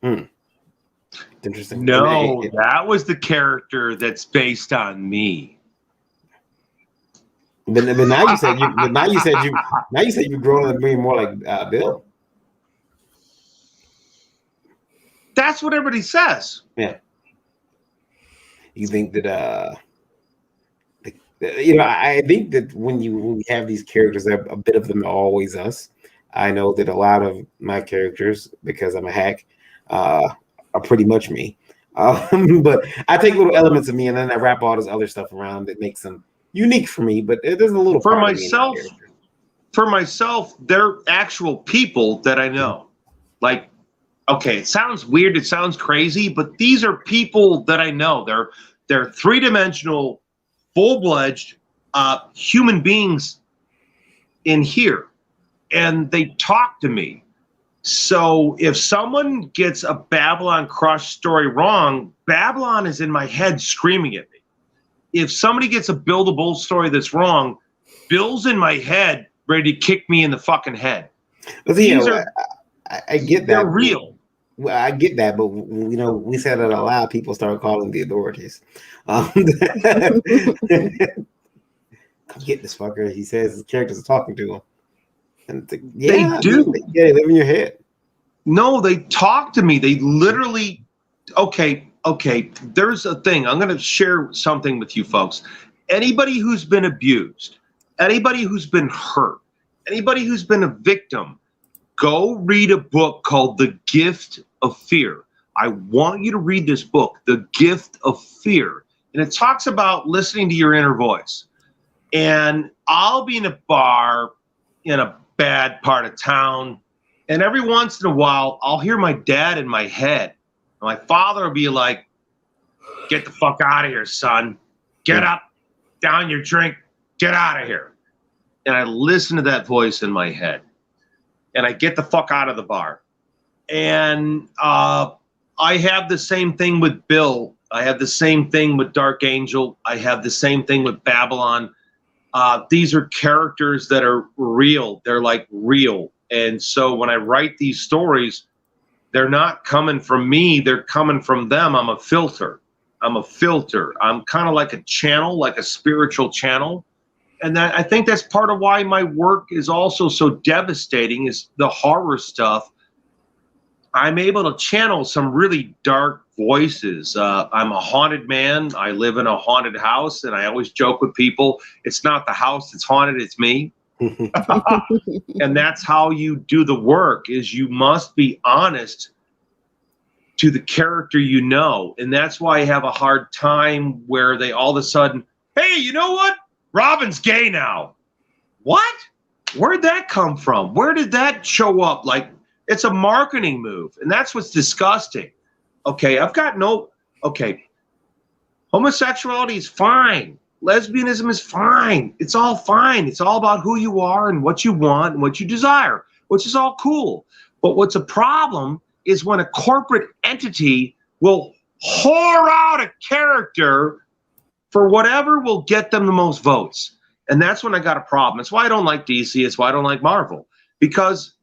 B: Interesting.
C: No, that was the character that's based on me.
B: But now you said you've grown up to be more like Bill.
C: That's what everybody says.
B: Yeah. You think that I think that when we have these characters, a bit of them are always us. I know that a lot of my characters, because I'm a hack, are pretty much me. But I take little elements of me and then I wrap all this other stuff around that makes them unique for me. But there's a little
C: for myself. For myself, they're actual people that I know. Okay, it sounds weird, it sounds crazy, but these are people that I know. They're 3-dimensional, full-fledged human beings in here, and they talk to me. So if someone gets a Babylon Crush story wrong, Babylon is in my head screaming at me. If somebody gets a Bill the Bull story that's wrong, Bill's in my head ready to kick me in the fucking head.
B: But I get that.
C: They're real.
B: Well, I get that, but we said that a lot of people started calling the authorities. Come get this fucker. He says his characters are talking to him. And they do. They live in your head.
C: No, they talk to me. They literally. Okay. There's a thing. I'm going to share something with you folks. Anybody who's been abused, anybody who's been hurt, anybody who's been a victim, go read a book called The Gift of Fear. I want you to read this book, The Gift of Fear. And it talks about listening to your inner voice. And I'll be in a bar in a bad part of town, and every once in a while, I'll hear my dad in my head. My father will be like, "Get the fuck out of here, son. Get up, down your drink, get out of here." And I listen to that voice in my head. And I get the fuck out of the bar. And I have the same thing with Bill. I have the same thing with Dark Angel. I have the same thing with Babylon. These are characters that are real. They're real. And so when I write these stories, they're not coming from me. They're coming from them. I'm a filter. I'm a filter. I'm kind of like a channel, like a spiritual channel. And that, I think that's part of why my work is also so devastating, is the horror stuff. I'm able to channel some really dark voices. I'm a haunted man. I live in a haunted house, and I always joke with people, it's not the house that's haunted, it's me. And that's how you do the work, is you must be honest to the character you know. And that's why I have a hard time where they all of a sudden, hey, you know what? Robin's gay now. What? Where'd that come from? Where did that show up? Like, it's a marketing move. And that's what's disgusting. Okay, homosexuality is fine. Lesbianism is fine. It's all fine. It's all about who you are and what you want and what you desire, which is all cool. But what's a problem is when a corporate entity will whore out a character for whatever will get them the most votes. And that's when I got a problem. It's why I don't like DC. It's why I don't like Marvel. Because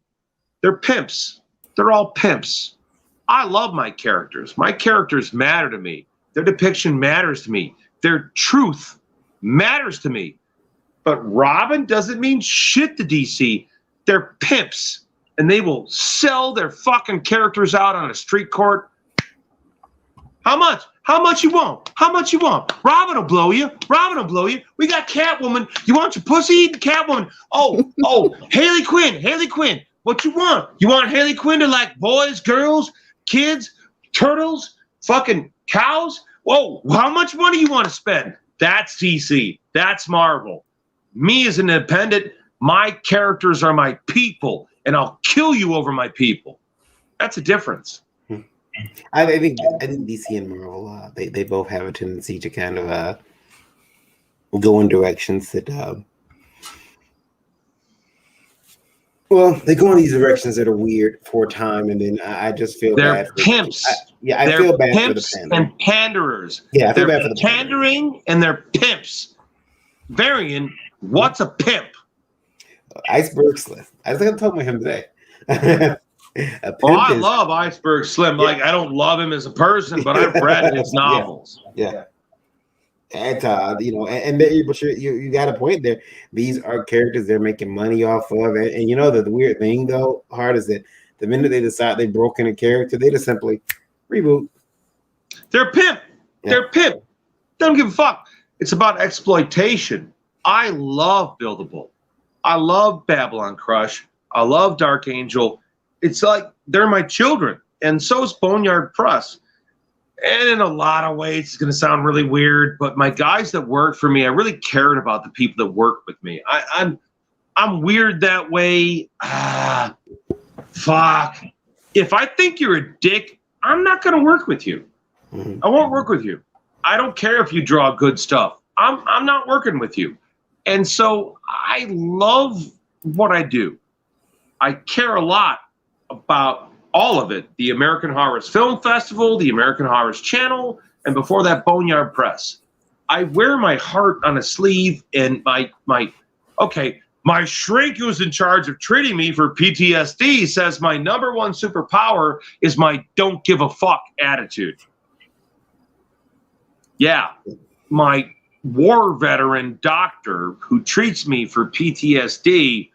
C: they're pimps. They're all pimps. I love my characters. My characters matter to me. Their depiction matters to me. Their truth matters to me. But Robin doesn't mean shit to DC. They're pimps. And they will sell their fucking characters out on a street court. How much? How much you want? How much you want? Robin will blow you. Robin will blow you. We got Catwoman. You want your pussy eating Catwoman? Oh, Harley Quinn. Harley Quinn. What you want? You want Harley Quinn to like boys, girls, kids, turtles, fucking cows? Whoa, how much money you want to spend? That's DC. That's Marvel. Me as an independent, my characters are my people, and I'll kill you over my people. That's a difference.
B: I think DC and Marvel, they both have a tendency to kind of go in directions that they go in these directions that are weird for a time, and then I just feel bad.
C: They're pimps.
B: I
C: they're
B: feel bad
C: pimps
B: for the pandering.
C: and panderers.
B: Yeah, I feel
C: they're
B: bad for the
C: pandering and they're pimps. Varian, what's a pimp?
B: Iceberg Slim. I was going to talk about him today.
C: I love Iceberg Slim. Like, I don't love him as a person, but I've read his novels.
B: Yeah. And but you got a point there. These are characters they're making money off of, and you know the weird thing though, Hart, is that the minute they decide they've broken a character, they just simply reboot.
C: They're pimp. Yeah. They're pimp. They don't give a fuck. It's about exploitation. I love Buildable. I love Babylon Crush. I love Dark Angel. It's like they're my children, and so is Boneyard Press. And in a lot of ways, it's going to sound really weird, but my guys that work for me, I really cared about the people that work with me. I'm weird that way. Fuck. If I think you're a dick, I'm not going to work with you. Mm-hmm. I won't work with you. I don't care if you draw good stuff. I'm not working with you. And so I love what I do. I care a lot about all of it. The American Horrors Film Festival, the American Horrors Channel, and before that, Boneyard Press. I wear my heart on a sleeve, and my shrink who's in charge of treating me for PTSD says my number one superpower is my don't give a fuck attitude. Yeah, my war veteran doctor who treats me for PTSD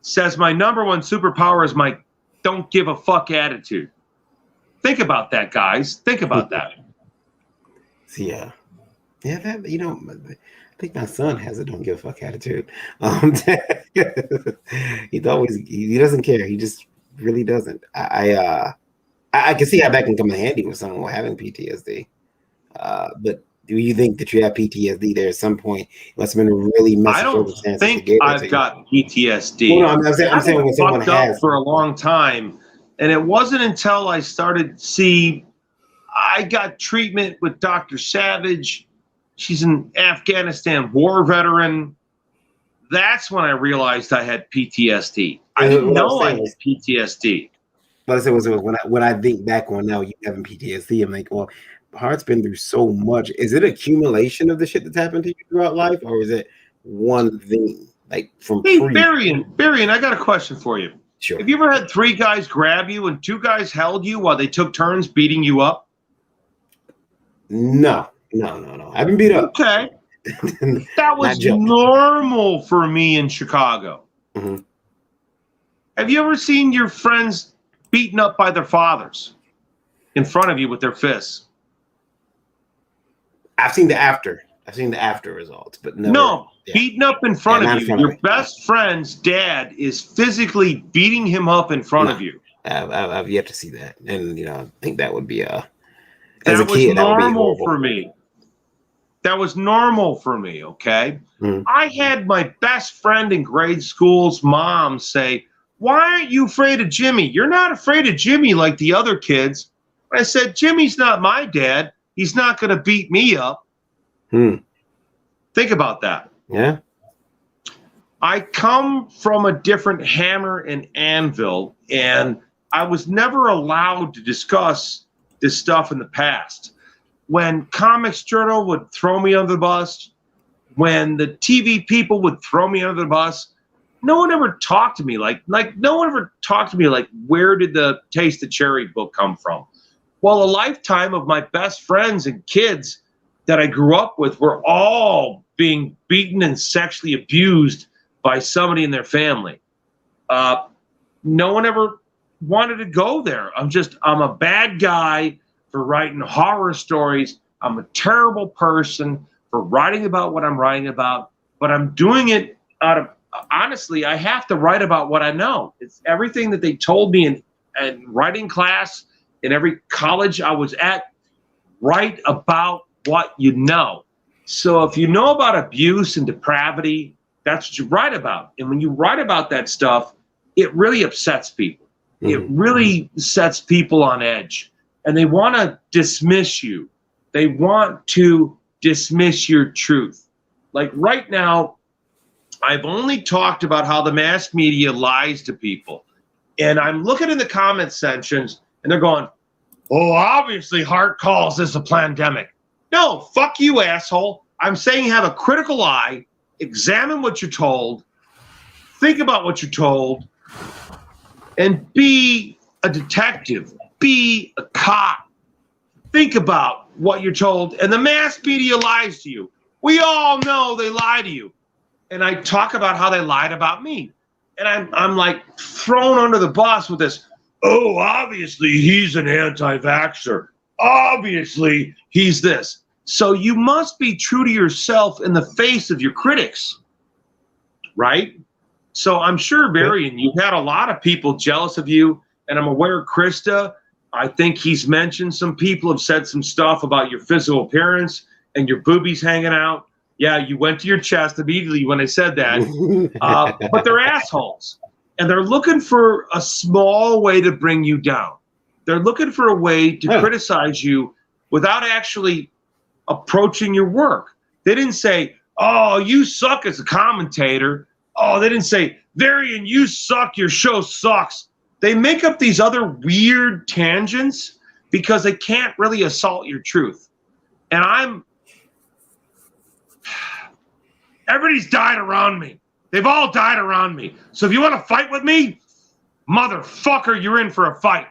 C: says my number one superpower is my don't give a fuck attitude. Think about that, guys. Think about that.
B: Yeah. That, I think my son has a don't give a fuck attitude. He doesn't care. He just really doesn't. I can see how that can come in handy with someone having PTSD. But do you think that you have PTSD there at some point? It must have been a really messy circumstance.
C: I don't think I've got PTSD.
B: Well, no, I'm saying when someone has
C: for a long time, and it wasn't until I started to see. I got treatment with Dr. Savage. She's an Afghanistan war veteran. That's when I realized I had PTSD. I didn't know I had PTSD.
B: But I said was when I think back on now you having PTSD, I'm like, well, Hart's been through so much. Is it accumulation of the shit that's happened to you throughout life, or is it one thing? Like from
C: Varian, I got a question for you.
B: Sure.
C: Have you ever had 3 guys grab you and 2 guys held you while they took turns beating you up?
B: No. I've been beat up.
C: Okay. That was normal for me in Chicago.
B: Mhm.
C: Have you ever seen your friends beaten up by their fathers in front of you with their fists?
B: I've seen the after results, but never.
C: No, beaten up in front of
B: not in
C: you.
B: front of
C: Your
B: me.
C: best friend's dad is physically beating him up in front of you.
B: I've yet to see that, and I think that would be as
C: That
B: a
C: was
B: kid, that would be
C: normal
B: horrible.
C: for me. That was normal for me, okay?
B: Mhm.
C: I had my best friend in grade school's mom say, "Why aren't you afraid of Jimmy? You're not afraid of Jimmy like the other kids." I said, "Jimmy's not my dad. He's not going to beat me up." Think about that.
B: Yeah.
C: I come from a different hammer and anvil, and I was never allowed to discuss this stuff in the past. When Comics Journal would throw me under the bus, when the TV people would throw me under the bus, no one ever talked to me like no one ever talked to me like, where did the Taste the Cherry book come from? Well, a lifetime of my best friends and kids that I grew up with were all being beaten and sexually abused by somebody in their family. No one ever wanted to go there. I'm a bad guy for writing horror stories. I'm a terrible person for writing about what I'm writing about, but I'm doing it out of, honestly, I have to write about what I know. It's everything that they told me in writing class, in every college I was at. Write about what you know. So if you know about abuse and depravity, that's what you write about. And when you write about that stuff, it really upsets people. It really sets people on edge. And they want to dismiss you. They want to dismiss your truth. Like right now, I've only talked about how the mass media lies to people. And I'm looking in the comment sections, and they're going, "Oh, obviously Hart calls this a pandemic." No, fuck you, asshole. I'm saying have a critical eye, examine what you're told, think about what you're told, and be a detective, be a cop. Think about what you're told. And the mass media lies to you. We all know they lie to you. And I talk about how they lied about me. And I'm like thrown under the bus with this, "Oh, obviously he's an anti-vaxxer. Obviously he's this." So you must be true to yourself in the face of your critics, right? So I'm sure, Barry, and you've had a lot of people jealous of you, and I'm aware Krista, I think he's mentioned some people have said some stuff about your physical appearance and your boobies hanging out. Yeah, you went to your chest immediately when I said that. But they're assholes. And they're looking for a small way to bring you down. They're looking for a way to criticize you without actually approaching your work. They didn't say, "Oh, you suck as a commentator." Oh, they didn't say, "Varian, you suck, your show sucks." They make up these other weird tangents because they can't really assault your truth. And everybody's died around me. They've all died around me. So if you want to fight with me, motherfucker, you're in for a fight.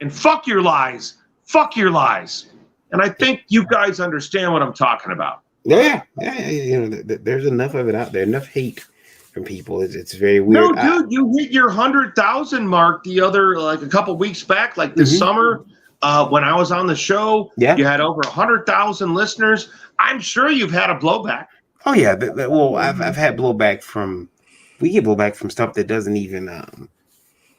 C: And fuck your lies. Fuck your lies. And I think you guys understand what I'm talking about.
B: Yeah. There's enough of it out there, enough hate from people. It's very weird.
C: No, dude, you hit your 100,000 mark a couple weeks back, like this summer, when I was on the show.
B: Yeah.
C: You had over 100,000 listeners. I'm sure you've had a blowback.
B: Oh yeah. Well, I've had blowback from. We get blowback from stuff that doesn't even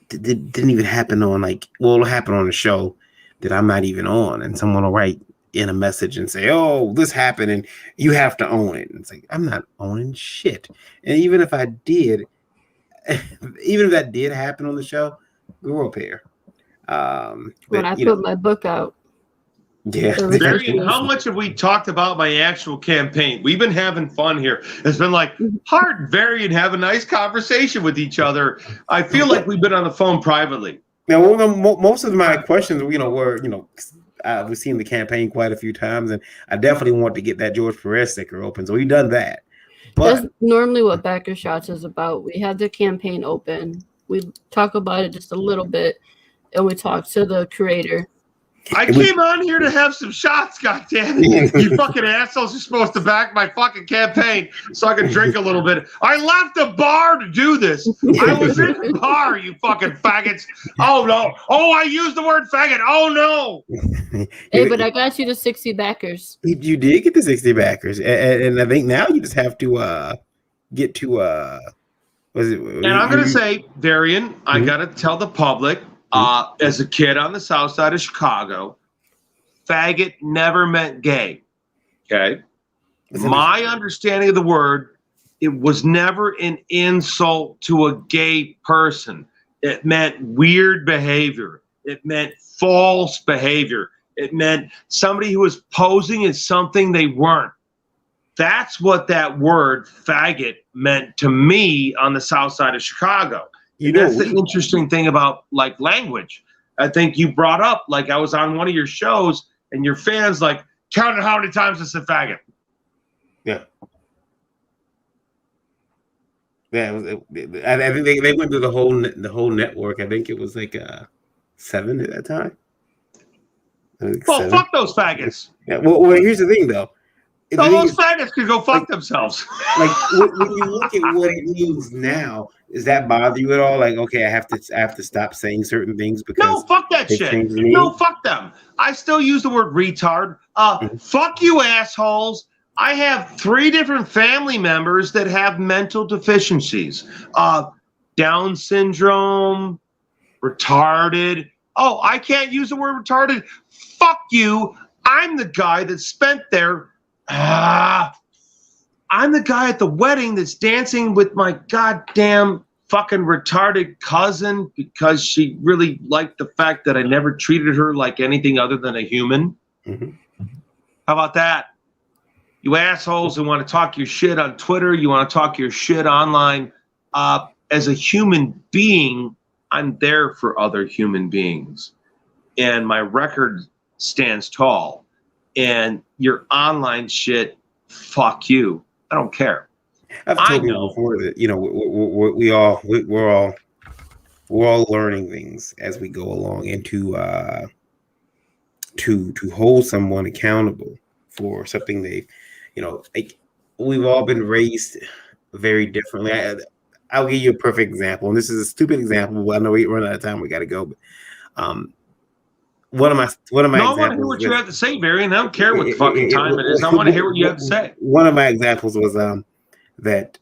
B: didn't even happen on it'll happen on a show that I'm not even on, and someone will write in a message and say, "Oh, this happened and you have to own it." And it's like, I'm not owning shit. And even if I did, even if that did happen on the show, we will pair.
A: When I put my book out.
B: Yeah.
C: Varian, how much have we talked about my actual campaign? We've been having fun here. It's been like Hart and Varian have a nice conversation with each other. I feel like we've been on the phone privately.
B: Now, most of my questions, were, we've seen the campaign quite a few times, and I definitely want to get that George Perez sticker open. So we've done that. But
A: that's normally what Backer Shots is about. We have the campaign open. We talk about it just a little bit, and we talk to the creator.
C: I came on here to have some shots, goddammit. You fucking assholes are supposed to back my fucking campaign so I can drink a little bit. I left the bar to do this. I was in the bar, you fucking faggots. Oh, no. Oh, I used the word faggot. Oh, no.
A: Hey, but I got you the 60 backers.
B: You did get the 60 backers. And I think now you just have to get to was it?
C: And I'm going to say, Darian, I got to tell the public, as a kid on the south side of Chicago, faggot never meant gay. Okay? My understanding of the word, it was never an insult to a gay person. It meant weird behavior. It meant false behavior. It meant somebody who was posing as something they weren't. That's what that word faggot meant to me on the south side of Chicago. That's the interesting thing about like language. I think you brought up, like I was on one of your shows and your fans like counted how many times I said faggot.
B: Yeah. Yeah, I think they went through the whole network. I think it was like 7 at that time.
C: Well, 7. Fuck those faggots.
B: Yeah. Well, here's the thing, though.
C: No, those faggots could go fuck themselves.
B: Like when you look at what it means now, does that bother you at all? Like, okay, I have to stop saying certain things because
C: no, fuck that shit. No, fuck them. I still use the word retard. Fuck you, assholes. I have 3 different family members that have mental deficiencies. Down syndrome, retarded. Oh, I can't use the word retarded. Fuck you. I'm the guy that spent there. I'm the guy at the wedding that's dancing with my goddamn fucking retarded cousin because she really liked the fact that I never treated her like anything other than a human. Mm-hmm. How about that? You assholes who want to talk your shit on Twitter, you want to talk your shit online. As a human being, I'm there for other human beings. And my record stands tall. And your online shit, fuck you. I don't care.
B: I've told you before that we're all learning things as we go along, and to hold someone accountable for something they, like we've all been raised very differently. I'll give you a perfect example, and this is a stupid example. I know we run out of time. We got to go, but one of my
C: no, I want to hear what you have to say, Barry, and I don't care what the fucking time it is. I want to hear what you have to say.
B: One of my examples was that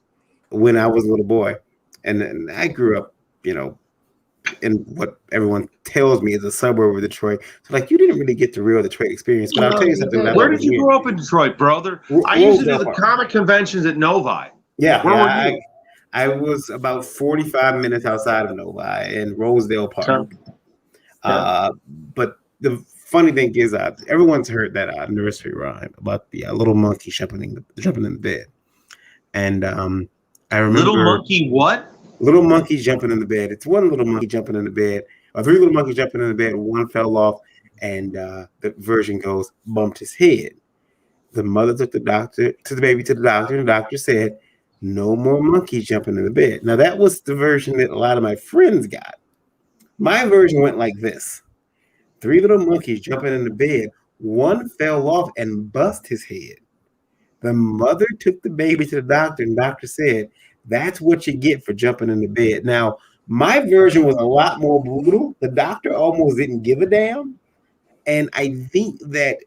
B: when I was a little boy, and I grew up, in what everyone tells me is a suburb of Detroit. So, like, you didn't really get the real Detroit experience. But I'll tell you something.
C: Where did you grow up in Detroit, brother? I used to do the comic conventions at Novi.
B: Yeah, where were you? I was about 45 minutes outside of Novi in Rosedale Park. But the funny thing is, everyone's heard that nursery rhyme about the little monkey jumping in the bed, and I remember
C: little monkey what?
B: Little monkey jumping in the bed. It's one little monkey jumping in the bed, or 3 little monkeys jumping in the bed. One fell off, and the version goes bumped his head. The mother took the baby to the doctor, and the doctor said, "No more monkeys jumping in the bed." Now that was the version that a lot of my friends got. My version went like this: 3 little monkeys jumping in the bed. One fell off and bust his head. The mother took the baby to the doctor, and the doctor said, "That's what you get for jumping in the bed." Now, my version was a lot more brutal. The doctor almost didn't give a damn. And I think that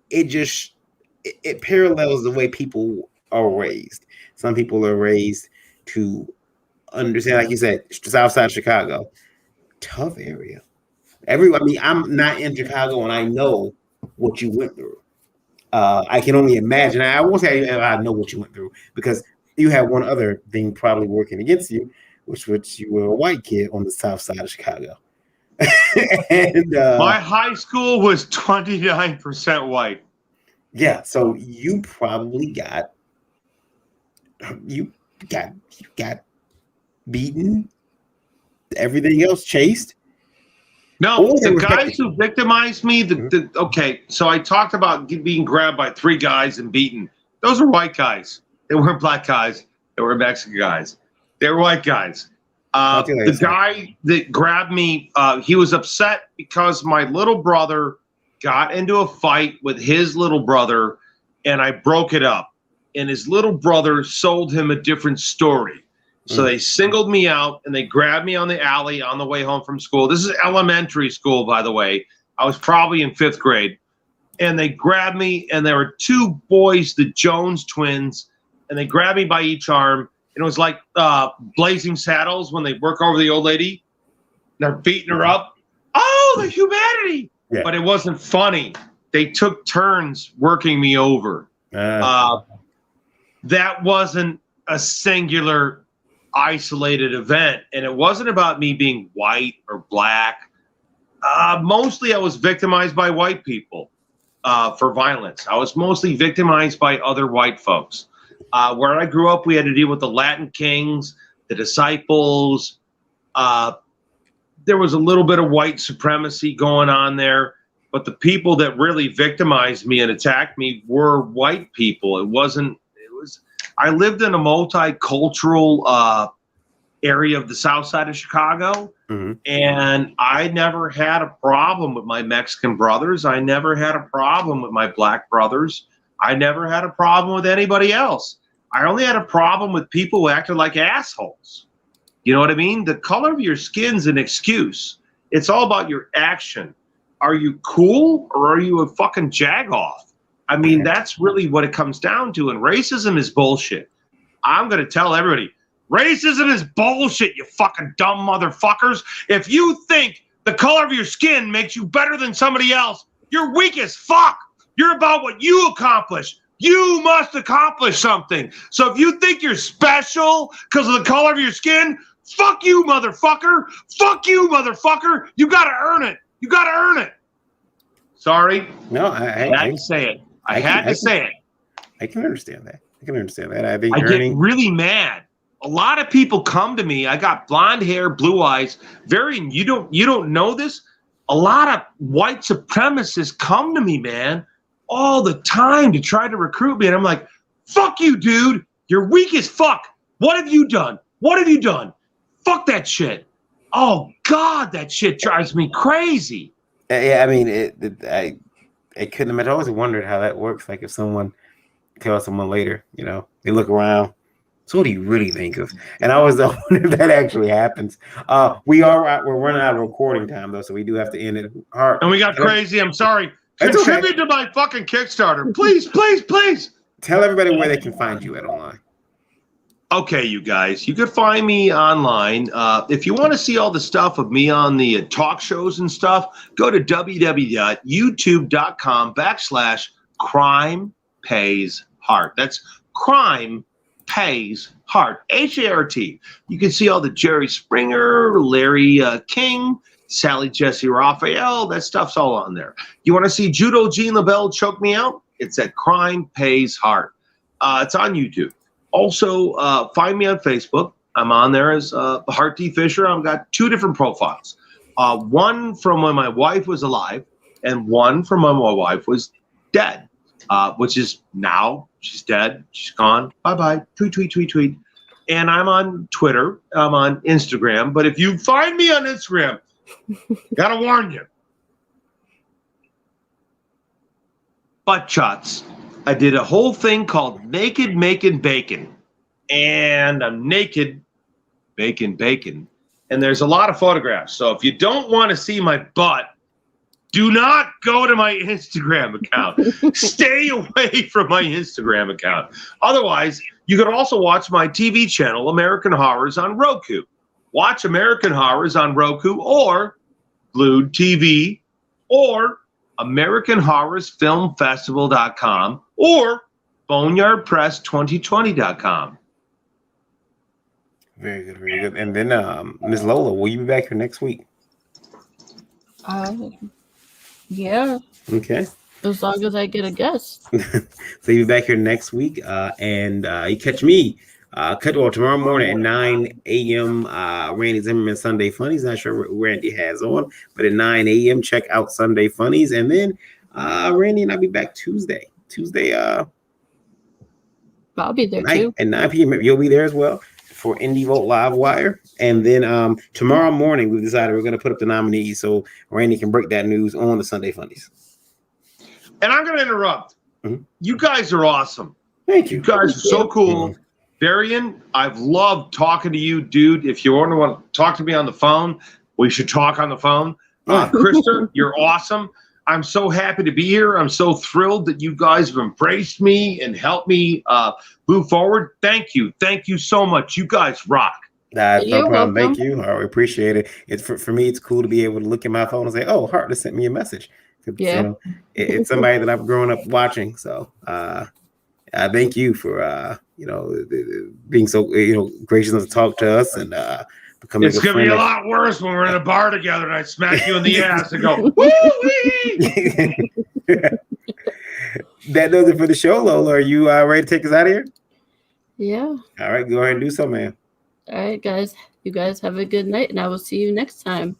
B: it parallels the way people are raised. Some people are raised to understand, like you said, South Side Chicago. Tough area. I'm not in Chicago, and I know what you went through. I can only imagine. I won't say I know what you went through, because you had one other thing probably working against you, which you were a white kid on the South Side of Chicago. And
C: my high school was 29% white.
B: Yeah, so you probably got beaten. Everything else chased.
C: No, the guys who victimized me. Okay, so I talked about being grabbed by 3 guys and beaten. Those are white guys. They weren't black guys. They were Mexican guys. They were white guys. The guy that grabbed me, he was upset because my little brother got into a fight with his little brother, and I broke it up. And his little brother sold him a different story. So they singled me out, and they grabbed me on the alley on the way home from school. This is elementary school, by the way. I was probably in 5th grade. And they grabbed me, and there were 2 boys, the Jones twins, and they grabbed me by each arm. And it was like Blazing Saddles when they work over the old lady. They're beating her up. Oh, the humanity. Yeah. But it wasn't funny. They took turns working me over. That wasn't a singular, isolated event. And it wasn't about me being white or black. Mostly I was victimized by white people for violence. I was mostly victimized by other white folks. Where I grew up, we had to deal with the Latin Kings, the Disciples. There was a little bit of white supremacy going on there, but the people that really victimized me and attacked me were white people. I lived in a multicultural area of the south side of Chicago, and I never had a problem with my Mexican brothers. I never had a problem with my black brothers. I never had a problem with anybody else. I only had a problem with people who acted like assholes. You know what I mean? The color of your skin's an excuse. It's all about your action. Are you cool or are you a fucking jagoff? I mean, that's really what it comes down to. And racism is bullshit. I'm going to tell everybody, racism is bullshit, you fucking dumb motherfuckers. If you think the color of your skin makes you better than somebody else, you're weak as fuck. You're about what you accomplish. You must accomplish something. So if you think you're special because of the color of your skin, fuck you, motherfucker. Fuck you, motherfucker. You got to earn it. You got to earn it. Sorry.
B: No, I had
C: to say it. I had to say it.
B: I can understand that. I think
C: I get really mad. A lot of people come to me. I got blonde hair, blue eyes. You don't know this? A lot of white supremacists come to me, man, all the time to try to recruit me. And I'm like, fuck you, dude. You're weak as fuck. What have you done? What have you done? Fuck that shit. Oh, God, that shit drives me crazy.
B: Yeah, I mean, I couldn't imagine. I always wondered how that works. Like if someone tells someone later, you know, they look around. So what do you really think of? And I always wonder if that actually happens. We're running out of recording time though, so we do have to end it. Hart.
C: And we got crazy. I'm sorry. Contribute to my fucking Kickstarter. Please, please, please.
B: Tell everybody where they can find you at online.
C: Okay, you guys, you can find me online. If you want to see all the stuff of me on the talk shows and stuff, go to www.youtube.com/Crime Pays Hart. That's Crime Pays Hart, Hart. You can see all the Jerry Springer, Larry King, Sally Jesse Raphael. That stuff's all on there. You want to see Judo Jean LaBelle choke me out? It's at Crime Pays Hart. It's on YouTube. Also, find me on Facebook. I'm on there as Hart D. Fisher. I've got 2 different profiles. One from when my wife was alive and one from when my wife was dead, which is now she's dead. She's gone. Bye-bye. Tweet, tweet, tweet, tweet. And I'm on Twitter. I'm on Instagram. But if you find me on Instagram, gotta warn you. Butt shots. I did a whole thing called Naked Making Bacon. And I'm naked making bacon. And there's a lot of photographs. So if you don't want to see my butt, do not go to my Instagram account. Stay away from my Instagram account. Otherwise, you can also watch my TV channel, American Horrors, on Roku. Watch American Horrors on Roku or Glued TV or AmericanHorrorsFilmFestival.com or BoneyardPress2020.com.
B: Very good, very good. And then Ms. Lola, will you be back here next week?
A: Yeah.
B: Okay.
A: As long as I get a guest.
B: So you'll be back here next week. And you catch me tomorrow morning at 9 a.m. Randy Zimmerman Sunday Funnies. Not sure what Randy has on, but at 9 a.m. check out Sunday Funnies. And then Randy and I'll be back Tuesday.
A: I'll be there too.
B: At 9 p.m. You'll be there as well for Indie Vote Live Wire. And then tomorrow morning, we've decided we're going to put up the nominees so Randy can break that news on the Sunday Funnies.
C: And I'm going to interrupt.
B: Mhm.
C: You guys are awesome.
B: Thank
C: You
B: you.
C: guys are so cool.
B: Mhm.
C: Varian, I've loved talking to you, dude. If you want to talk to me on the phone, we should talk on the phone.
B: Yeah.
C: Krista, you're awesome. I'm so happy to be here. I'm so thrilled that you guys have embraced me and helped me move forward. Thank you. Thank you so much. You guys rock.
B: No
A: You're
B: problem.
A: welcome.
B: Thank you. I appreciate it. It's for me. It's cool to be able to look at my phone and say, "Oh, Hart just sent me a message."
A: Yeah.
B: It's somebody that I've grown up watching. So, I thank you for being so gracious enough to talk to us and becoming
C: It's
B: a
C: going to be
B: friend.
C: a lot worse when we're in a bar together and I smack you in the ass and go, woo-wee!
B: That does it for the show, Lola. Are you ready to take us out of here?
A: Yeah.
B: All right, go ahead and do so, man.
A: All right, guys. You guys have a good night, and I will see you next time.